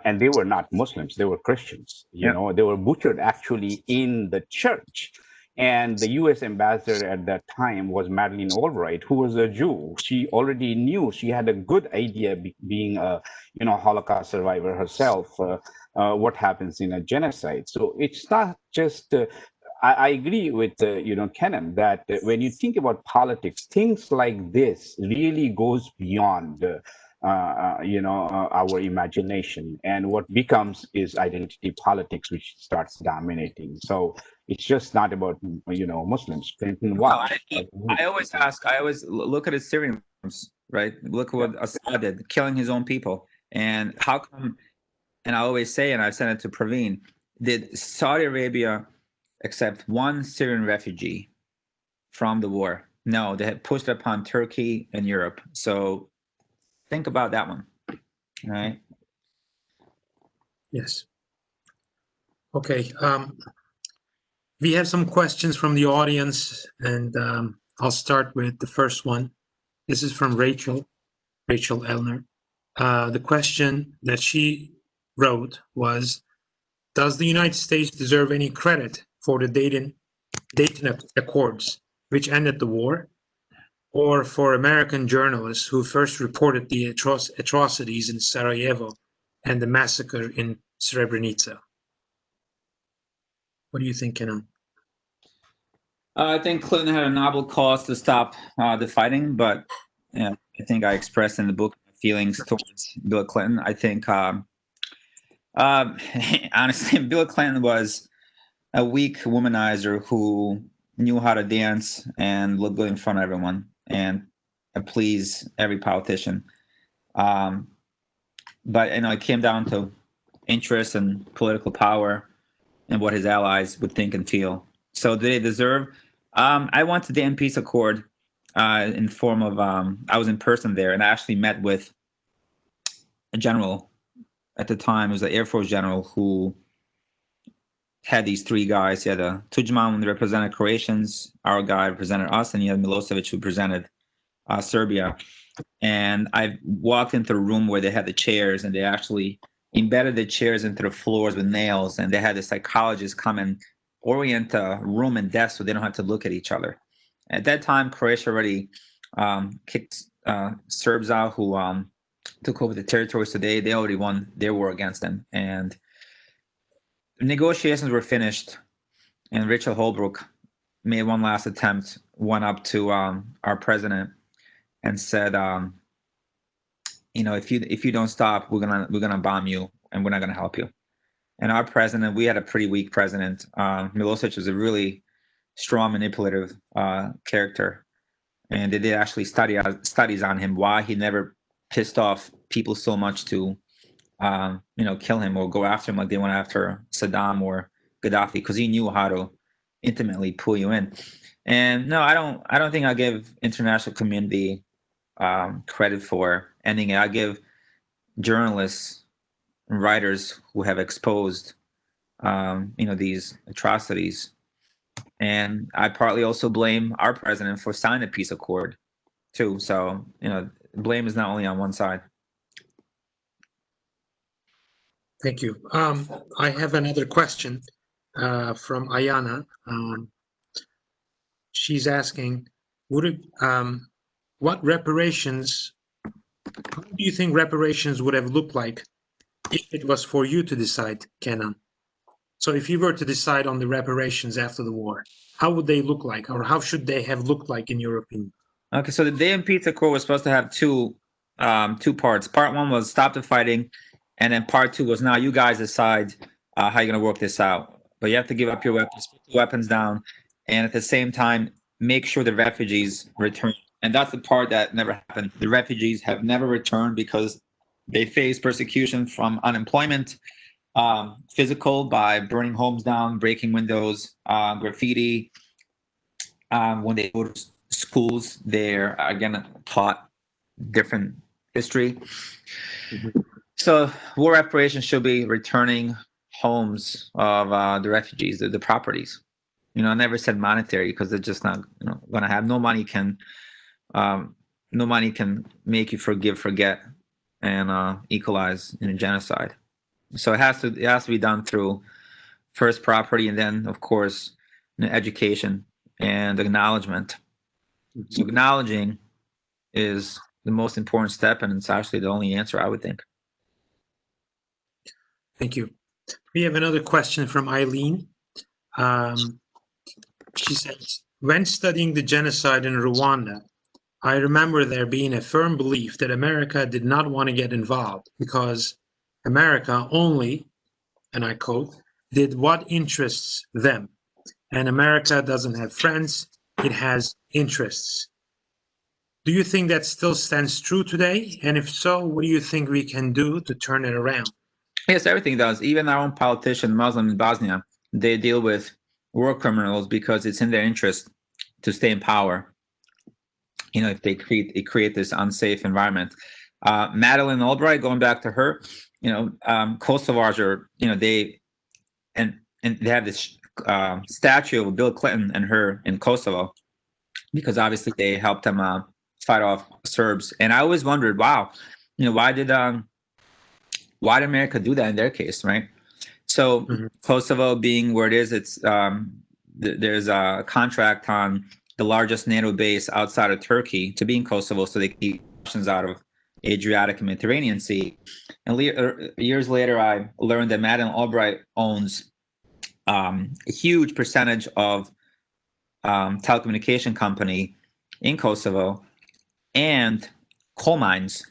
and they were not Muslims; they were Christians. You know, they were butchered actually in the church. And the U.S. ambassador at that time was Madeleine Albright, who was a Jew. She already knew; she had a good idea, being a Holocaust survivor herself. What happens in a genocide? So it's not just. I agree with Kenan that when you think about politics, things like this really goes beyond our imagination, and what becomes is identity politics, which starts dominating. So it's just not about Muslims. Clinton won. I always look at his Syrian, right? Look what Assad did, killing his own people, and how come? And I always say, and I've said it to Praveen, did Saudi Arabia accept one Syrian refugee from the war? No, they had pushed upon Turkey and Europe. So think about that one. All right. Yes. Okay. We have some questions from the audience, and I'll start with the first one. This is from Rachel Elner. The question that she wrote was, does the United States deserve any credit for the Dayton Accords, which ended the war, or for American journalists who first reported the atrocities in Sarajevo and the massacre in Srebrenica? What do you think, Kenan? I think Clinton had a noble cause to stop the fighting, but I think I expressed in the book my feelings towards Bill Clinton. I think, honestly, Bill Clinton was a weak womanizer who knew how to dance and look good in front of everyone and please every politician. But it came down to interest and political power and what his allies would think and feel. So do they deserve? I went to the peace accord in form of I was in person there, and I actually met with a general at the time. It was an Air Force general who had these three guys. He had a Tudjman who represented Croatians, our guy represented us, and he had Milosevic who presented Serbia. And I walked into the room where they had the chairs, and they actually embedded the chairs into the floors with nails, and they had the psychologist come and orient a room and desk so they don't have to look at each other. At that time, Croatia already kicked Serbs out who took over the territories today. They already won their war against them. And negotiations were finished, and Richard Holbrooke made one last attempt, went up to our president and said, if you don't stop, we're gonna bomb you and we're not going to help you. And our president, we had a pretty weak president. Milosevic was a really strong, manipulative character. And they did actually studies on him, why he never pissed off people so much to, kill him or go after him like they went after Saddam or Gaddafi, because he knew how to intimately pull you in. And no, I don't think I give international community credit for ending it. I give journalists and writers who have exposed, these atrocities. And I partly also blame our president for signing the peace accord, too. So, blame is not only on one side. Thank you. I have another question from Ayana. She's asking, what reparations, how do you think reparations would have looked like if it was for you to decide, Kenan? So if you were to decide on the reparations after the war, how would they look like, or how should they have looked like in your opinion? Okay, so the Day and Peace Accord was supposed to have two parts. Part one was stop the fighting, and then part two was now you guys decide how you're going to work this out. But you have to give up your weapons, put the weapons down, and at the same time, make sure the refugees return. And that's the part that never happened. The refugees have never returned because they face persecution from unemployment, physical by burning homes down, breaking windows, graffiti. When they go to schools, they're again taught different history. Mm-hmm. So war reparations should be returning homes of the refugees, the properties. I never said monetary because they're just not going to have. No money can make you forget, and equalize in a genocide. So it has to be done through first property, and then of course education and acknowledgement. So acknowledging is the most important step, and it's actually the only answer, I would think. Thank you. We have another question from Eileen. She says, when studying the genocide in Rwanda, I remember there being a firm belief that America did not want to get involved because America only, and I quote, did what interests them. And America doesn't have friends, it has interests. Do you think that still stands true today? And if so, what do you think we can do to turn it around? Yes, everything does. Even our own politicians, Muslims in Bosnia, they deal with war criminals because it's in their interest to stay in power. If they create this unsafe environment. Madeleine Albright, going back to her, Kosovars are, they have this statue of Bill Clinton and her in Kosovo because obviously they helped them fight off Serbs. And I always wondered, wow, why did America do that in their case, right? So Kosovo being where it is, it's there's a contract on the largest NATO base outside of Turkey to be in Kosovo, so they keep Russians out of Adriatic and Mediterranean Sea. And years later, I learned that Madeleine Albright owns a huge percentage of telecommunication company in Kosovo and coal mines.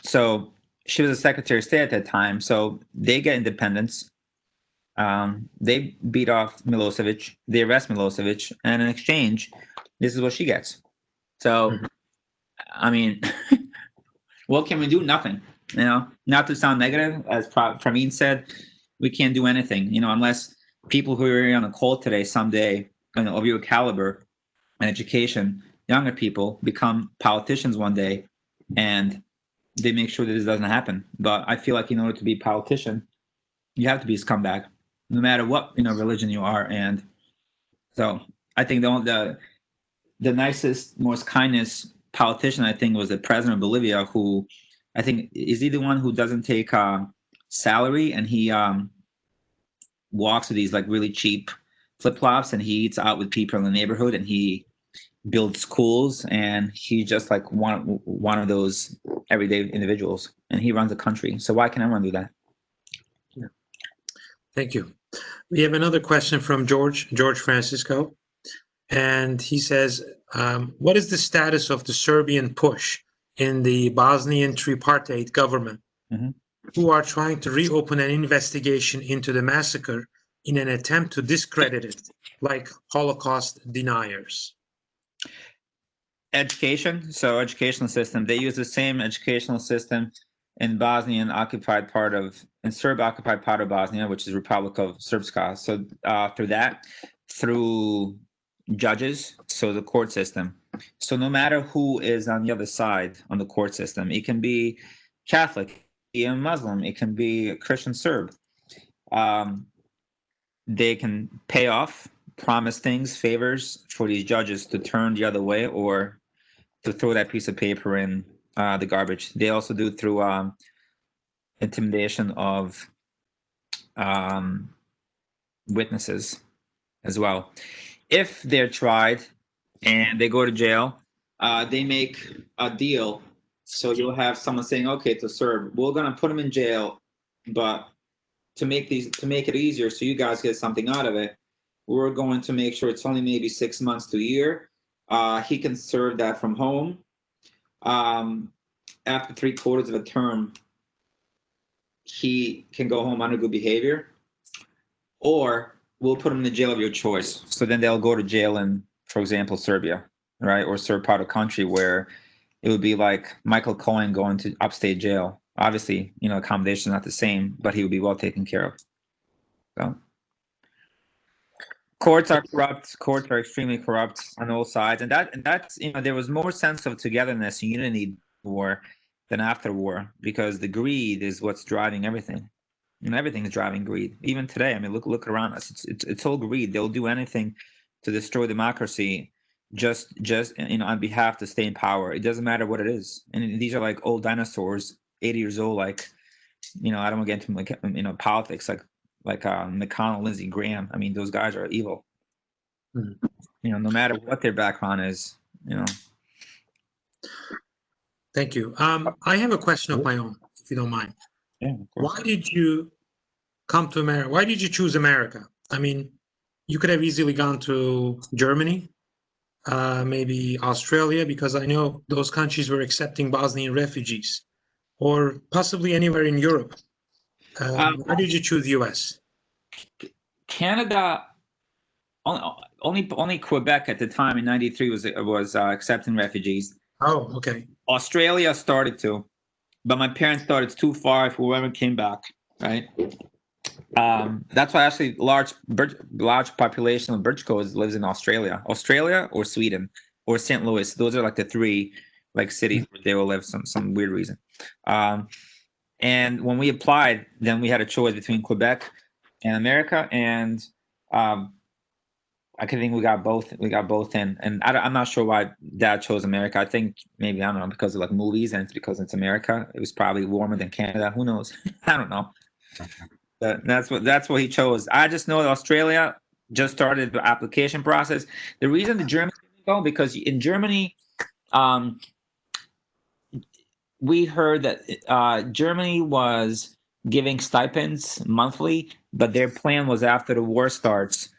So she was a Secretary of State at that time. So they get independence. They beat off Milosevic. They arrest Milosevic, and in exchange, this is what she gets. So, I mean, what can we do? Nothing. Not to sound negative, as Praveen said, we can't do anything. Unless people who are on a call today someday, of your caliber and education, younger people become politicians one day, and they make sure that this doesn't happen. But I feel like in order to be a politician, you have to be a scumbag, no matter what religion you are. And so I think the nicest, most kindest politician I think was the president of Bolivia, who I think is he the one who doesn't take salary, and he walks with these like really cheap flip-flops, and he eats out with people in the neighborhood, and he builds schools, and he's just like one of those everyday individuals, and he runs a country. So why can't everyone do that? Yeah. Thank you. We have another question from George Francisco, and he says, what is the status of the Serbian push in the Bosnian tripartite government? who are trying to reopen an investigation into the massacre in an attempt to discredit it, like Holocaust deniers? Education. So educational system. They use the same educational system in Bosnian occupied part of, in Serb occupied part of Bosnia, which is Republic of Srpska. So through that, through judges, so the court system. So no matter who is on the other side on the court system, it can be Catholic, it can be a Muslim, it can be a Christian Serb. They can pay off, promise things, favors for these judges to turn the other way or to throw that piece of paper in the garbage. They also do through intimidation of witnesses as well. If they're tried and they go to jail, they make a deal. So you'll have someone saying, "Okay, to Serb, we're gonna put him in jail, but to make it easier, so you guys get something out of it, we're going to make sure it's only maybe 6 months to a year. He can serve that from home. After 3/4 of a term, he can go home under good behavior, or we'll put him in the jail of your choice." So then they'll go to jail in, for example, Serbia, right, or Serb part of the country, where it would be like Michael Cohen going to upstate jail. Obviously, accommodation is not the same, but he would be well taken care of. So courts are corrupt. Courts are extremely corrupt on all sides, and that's there was more sense of togetherness and unity war than after war, because the greed is what's driving everything. Everything is driving greed. Even today, I mean, look around us. It's all greed. They'll do anything to destroy democracy, just on behalf to stay in power. It doesn't matter what it is. And these are like old dinosaurs, 80 years old. Like, I don't want to get into politics. Like McConnell, Lindsey Graham. I mean, those guys are evil. No matter what their background is. Thank you. I have a question of my own, if you don't mind. Yeah, of course. Why did you come to America? Why did you choose America? I mean, you could have easily gone to Germany, maybe Australia, because I know those countries were accepting Bosnian refugees, or possibly anywhere in Europe. Why did you choose the U.S.? Canada, only Quebec at the time in '93 was accepting refugees. Oh, okay. Australia started to, but my parents thought it's too far if whoever came back, right? That's why actually large population of Birch Codes lives in Australia or Sweden or St. Louis. Those are like the three cities where they will live some weird reason. And when we applied, then we had a choice between Quebec and America, and I think we got both. We got both in, and I'm not sure why Dad chose America. I think maybe, I don't know, because of like movies, and it's because it's America. It was probably warmer than Canada. Who knows? I don't know. But that's what he chose. I just know that Australia just started the application process. The reason the Germans didn't go, because in Germany, we heard that Germany was giving stipends monthly, but their plan was after the war starts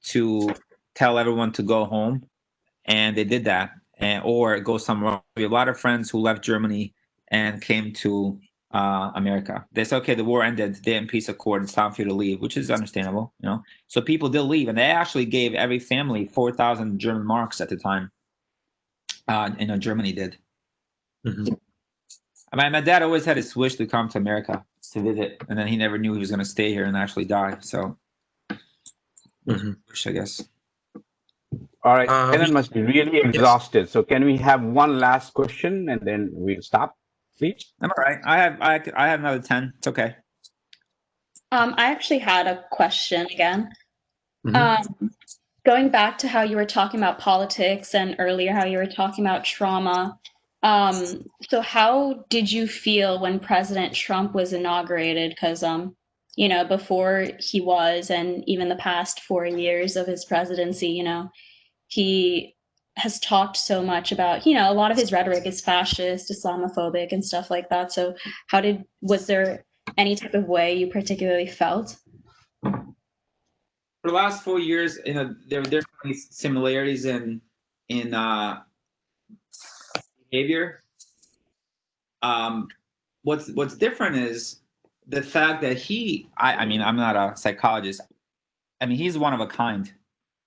to tell everyone to go home, and they did that, or go somewhere. We have a lot of friends who left Germany and came to America. They said, okay, the war ended, they're in peace accord, it's time for you to leave, which is understandable, So people did leave, and they actually gave every family 4,000 German marks at the time. Germany did. Mm-hmm. I mean, my dad always had his wish to come to America to visit, and then he never knew he was going to stay here and actually die. So, wish, I guess. All right, Kenan must be really exhausted. Yes. So, can we have one last question and then we'll stop, please? I'm all right. I have another 10. It's okay. I actually had a question again. Going back to how you were talking about politics, and earlier how you were talking about trauma. So how did you feel when President Trump was inaugurated? Because, before he was, and even the past 4 years of his presidency, he has talked so much about, a lot of his rhetoric is fascist, Islamophobic, and stuff like that. So was there any type of way you particularly felt? For the last 4 years, there are definitely similarities in behavior. what's different is the fact that I mean, I'm not a psychologist. I mean, he's one of a kind.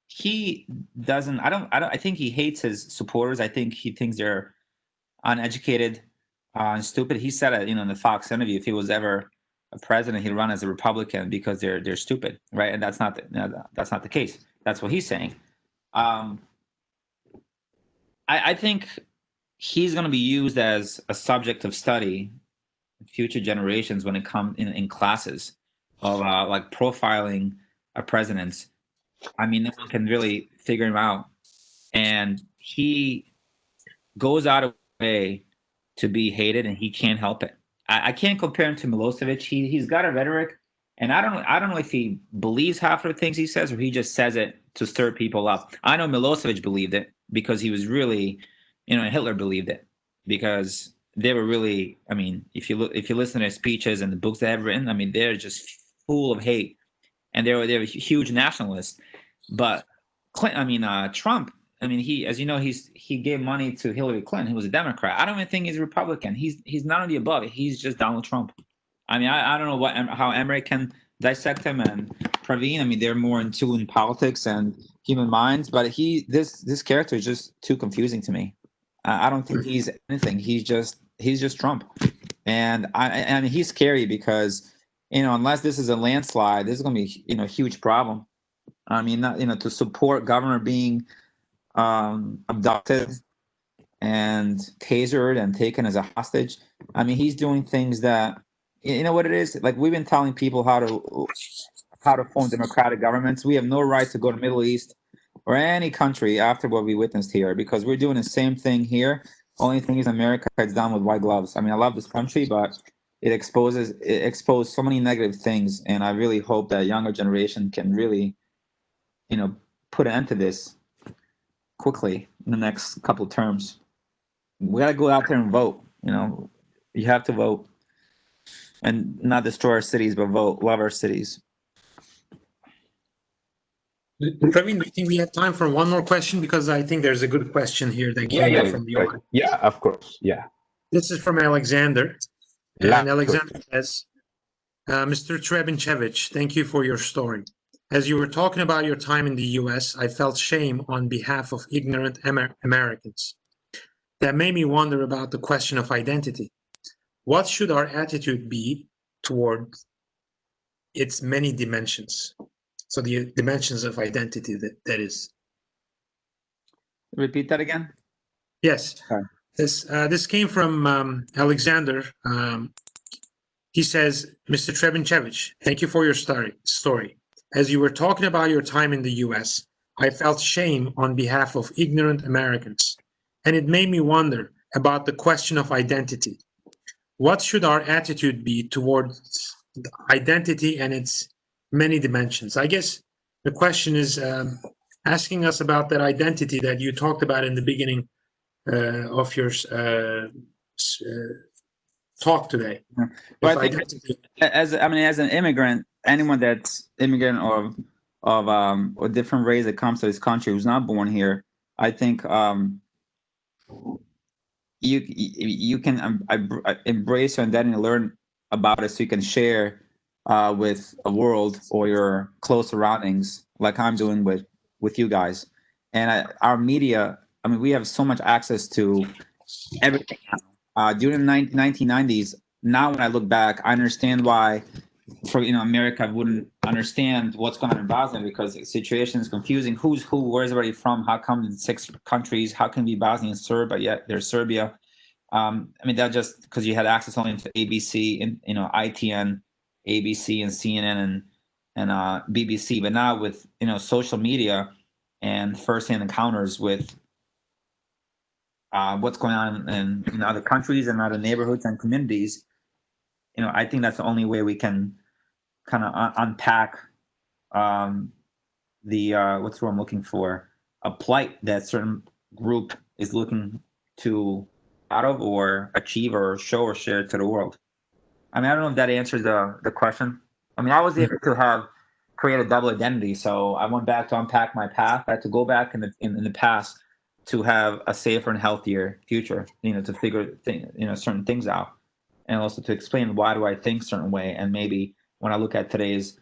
He doesn't. I think he hates his supporters. I think he thinks they're uneducated and stupid. He said it, in the Fox interview. If he was ever a president, he'd run as a Republican because they're stupid, right? And that's not the case. That's what he's saying. I think he's going to be used as a subject of study in future generations when it comes in classes of like profiling a president. I mean, no one can really figure him out, and he goes out of his way to be hated, and he can't help it. I can't compare him to Milosevic. He's got a rhetoric, and I don't know if he believes half of the things he says or he just says it to stir people up. I know Milosevic believed it because he was really, Hitler believed it because they were really. I mean, if you listen to their speeches and the books they have written, I mean, they're just full of hate, and they were huge nationalists. But Trump. I mean, he gave money to Hillary Clinton, who was a Democrat. I don't even think he's a Republican. He's none of the above. He's just Donald Trump. I mean, I don't know how Emre can dissect him and Praveen. I mean, they're more in tune in politics and human minds, but this character is just too confusing to me. I don't think he's anything. He's just Trump, and I mean, he's scary because unless this is a landslide, this is going to be a huge problem. I mean, to support governor being abducted and tasered and taken as a hostage. I mean, he's doing things that what it is. Like, we've been telling people how to form democratic governments. We have no right to go to the Middle East or any country after what we witnessed here because we're doing the same thing here. Only thing is, America is done with white gloves. I mean, I love this country, but it exposed so many negative things, and I really hope that younger generation can really, put an end to this quickly in the next couple of terms. We got to go out there and vote. You have to vote and not destroy our cities, but vote, love our cities. Praveen, do you think we have time for one more question? Because I think there's a good question here that came in from the audience. Yeah, of course. Yeah. This is from Alexander. And Alexander says, Mr. Trebincevic, thank you for your story. As you were talking about your time in the US, I felt shame on behalf of ignorant Americans. That made me wonder about the question of identity. What should our attitude be toward its many dimensions? So the dimensions of identity, that is. Repeat that again? Yes. Okay. This came from Alexander. He says, Mr. Trebincevic, thank you for your story. As you were talking about your time in the US, I felt shame on behalf of ignorant Americans, and it made me wonder about the question of identity. What should our attitude be towards identity and its many dimensions? I guess the question is asking us about that identity that you talked about in the beginning of your talk today. Well, I think as an immigrant, anyone that's immigrant or of a different race that comes to this country who's not born here, I think you can embrace your identity and learn about it so you can share with a world or your close surroundings, like I'm doing with you guys. And our media, I mean, we have so much access to everything. During the 1990s, now when I look back, I understand why, for America wouldn't understand what's going on in Bosnia because the situation is confusing. Who's who? Where's everybody from? How come in 6 countries? How can be Bosnia and Serb, but yet they're Serbia? I mean, that just because you had access only to ABC and ITN, ABC and CNN and BBC. But now with social media and firsthand encounters with what's going on in other countries and other neighborhoods and communities, I think that's the only way we can kind of unpack the what's what I'm looking for, a plight that certain group is looking to out of or achieve or show or share to the world. I mean, I don't know if that answers the question. I mean, I was able to create a double identity, so I went back to unpack my path. I had to go back in the past to have a safer and healthier future, to figure certain things out. and also to explain why do I think certain way. And maybe when I look at today's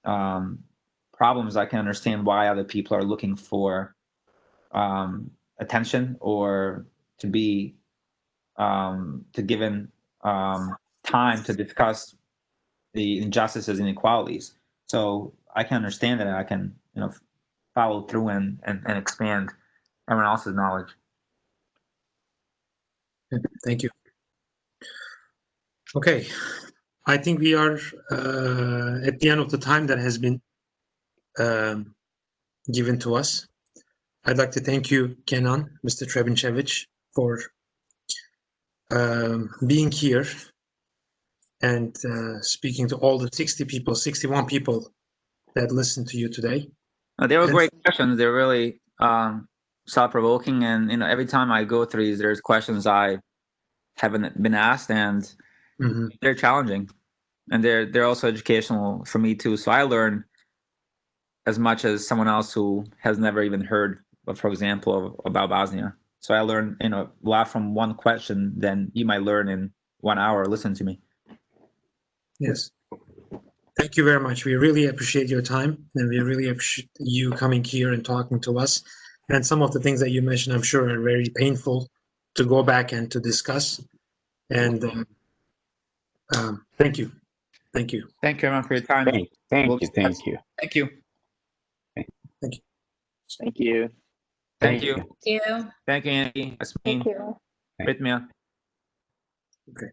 problems, I can understand why other people are looking for attention or to be given time to discuss the injustices and inequalities. So I can understand that, and I can follow through and expand everyone else's knowledge. Thank you. Okay, I think we are at the end of the time that has been given to us. I'd like to thank you, Kenan, Mr. Trebincevic, for being here and speaking to all the 61 people that listened to you today. They were great questions. They're really thought-provoking, and every time I go through these, there's questions I haven't been asked, and they're challenging, and they're also educational for me too. So I learn as much as someone else who has never even heard, for example, about Bosnia. So I learn a lot from one question than you might learn in 1 hour. Listen to me. Yes. Thank you very much. We really appreciate your time, and we really appreciate you coming here and talking to us. And some of the things that you mentioned, I'm sure, are very painful to go back and to discuss. And thank you. Thank you. Thank you, everyone, for your time. Thank you. Thank you. Thank you. Thank you. Thank you. Thank you. Thank you. Thank you, Andy. Thank you. Rhythmia. Okay.